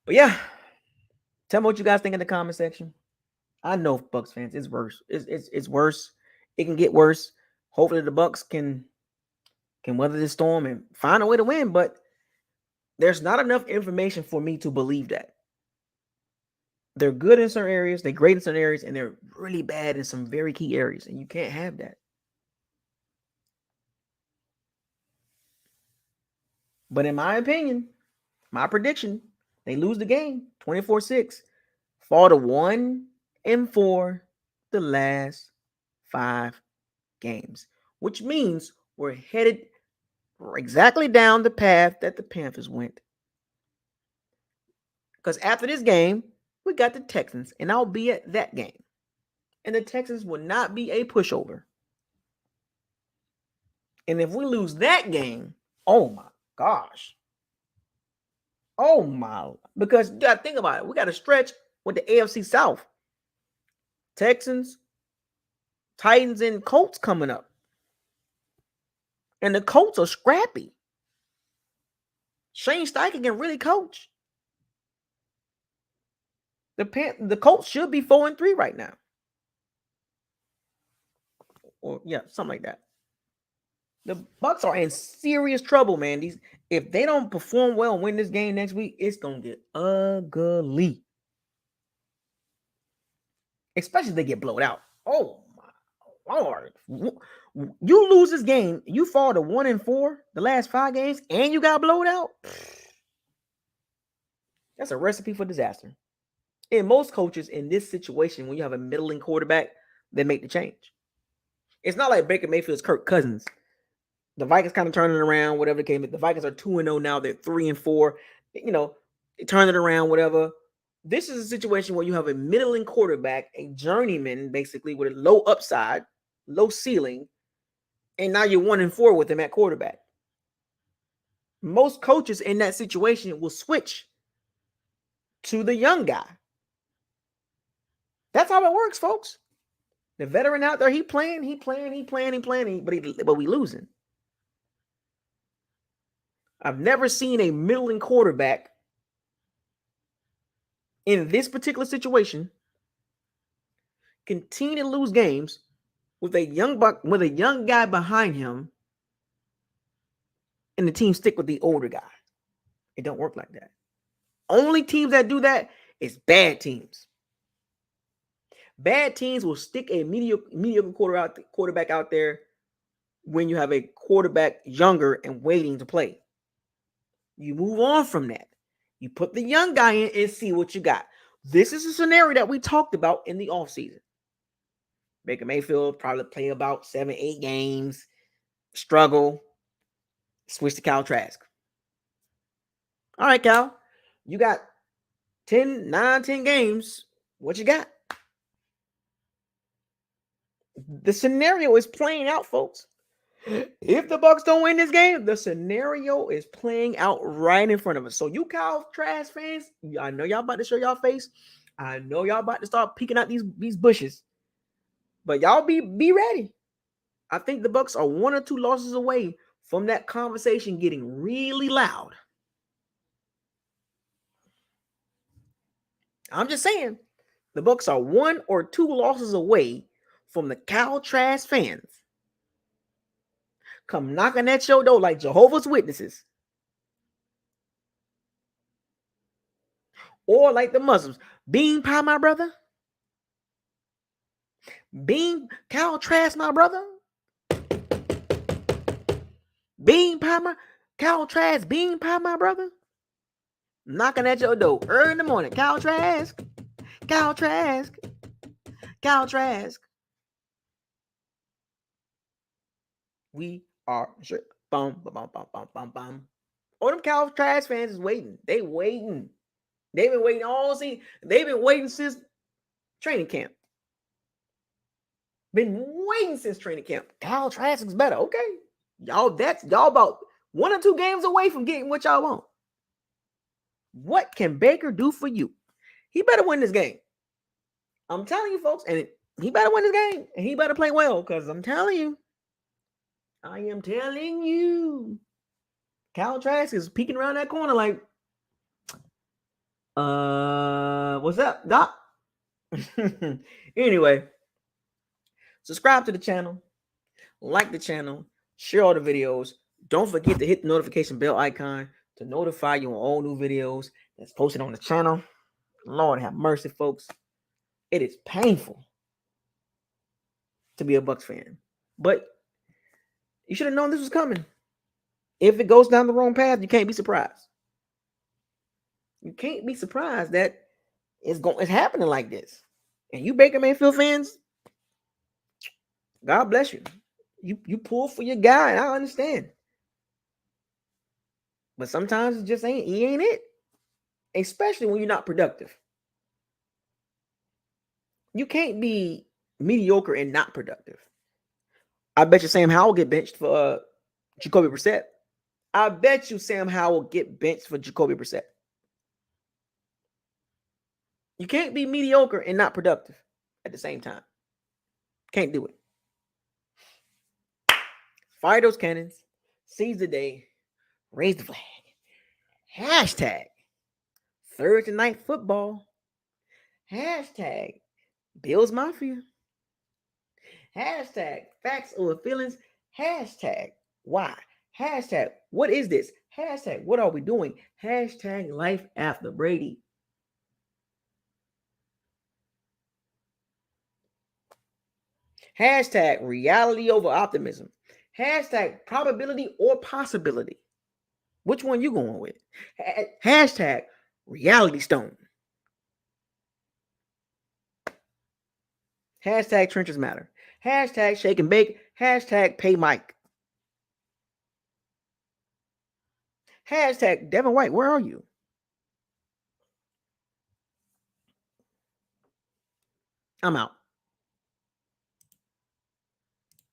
But yeah, tell me what you guys think in the comment section. I know Bucs fans, it's worse. It's worse. It can get worse. Hopefully the Bucs can weather this storm and find a way to win, but there's not enough information for me to believe that. They're good in certain areas, they're great in certain areas, and they're really bad in some very key areas, and you can't have that. But in my opinion, my prediction, they lose the game 24-6, fall to 1-4 the last 5 games, which means we're headed exactly down the path that the Panthers went. Because after this game, we got the Texans, and I'll be at that game. And the Texans will not be a pushover. And if we lose that game, oh my gosh. Oh my. Because you got to think about it. We got to stretch with the AFC South. Texans, Titans, and Colts coming up. And the Colts are scrappy. Shane Steichen can really coach. The Colts should be 4-3 right now. Or yeah, something like that. The Bucs are in serious trouble, man. If they don't perform well and win this game next week, it's gonna get ugly. Especially if they get blown out. Oh my Lord. You lose this game, you fall to 1-4 the last 5 games, and you got blown out. That's a recipe for disaster. And most coaches in this situation, when you have a middling quarterback, they make the change. It's not like Baker Mayfield's Kirk Cousins. The Vikings kind of turning around, whatever came. The Vikings are 2-0 now. They're 3-4. You know, they turn it around, whatever. This is a situation where you have a middling quarterback, a journeyman, basically, with a low upside, low ceiling, and now you're 1-4 with him at quarterback. Most coaches in that situation will switch to the young guy. That's how it works, folks. The veteran out there, he playing, but we losing. I've never seen a middling quarterback in this particular situation continue to lose games with a young guy behind him, and the team stick with the older guy. It don't work like that. Only teams that do that is bad teams. Bad teams will stick a mediocre quarterback out there when you have a quarterback younger and waiting to play. You move on from that. You put the young guy in and see what you got. This is a scenario that we talked about in the offseason. Baker Mayfield probably play about 7-8 games, struggle, switch to Kyle Trask. All right, Cal, you got 10 games. What you got? The scenario is playing out, folks. If the Bucs don't win this game, the scenario is playing out right in front of us. So you Kyle Trask fans, I know y'all about to show y'all face. I know y'all about to start peeking out these bushes. But y'all be ready. I think the Bucs are 1 or 2 losses away from that conversation getting really loud. I'm just saying, the Bucs are 1 or 2 losses away from the Kyle Trask fans come knocking at your door like Jehovah's Witnesses. Or like the Muslims. Bean pie, my brother. Kyle Trask, my brother. Kyle Trask, bean pie, my brother. Knocking at your door early in the morning. Kyle Trask. We are sure. Bum. All them Kyle Trask fans is waiting. They waiting. They've been waiting all season. They've been waiting since training camp. Kyle Trask is better. Okay. Y'all about 1 or 2 games away from getting what y'all want. What can Baker do for you? He better win this game. I'm telling you, folks, and he better win this game, and he better play well, because I'm telling you, Kyle Trask is peeking around that corner like, what's up, Doc? Anyway, subscribe to the channel. like the channel, share all the videos. Don't forget to hit the notification bell icon to notify you on all new videos that's posted on the channel. Lord have mercy, folks. It is painful to be a Bucs fan, but you should have known this was coming. If it goes down the wrong path, you can't be surprised. You can't be surprised that it's happening like this. And you Baker Mayfield fans, God bless you. You pull for your guy, and I understand. But sometimes it just ain't it. Especially when you're not productive. You can't be mediocre and not productive. I bet you Sam Howell get benched for Jacoby Brissett. I bet you Sam Howell get benched for Jacoby Brissett. You can't be mediocre and not productive at the same time. Can't do it. Fire those cannons. Seize the day. Raise the flag. Hashtag Thursday night football. Hashtag Bills Mafia. Hashtag facts over feelings. Hashtag why. Hashtag what is this? Hashtag what are we doing? Hashtag life after Brady. Hashtag reality over optimism. Hashtag probability or possibility. Which one you going with? Hashtag reality stone. Hashtag trenches matter. Hashtag shake and bake. Hashtag pay Mike. Hashtag Devin White, where are you? I'm out.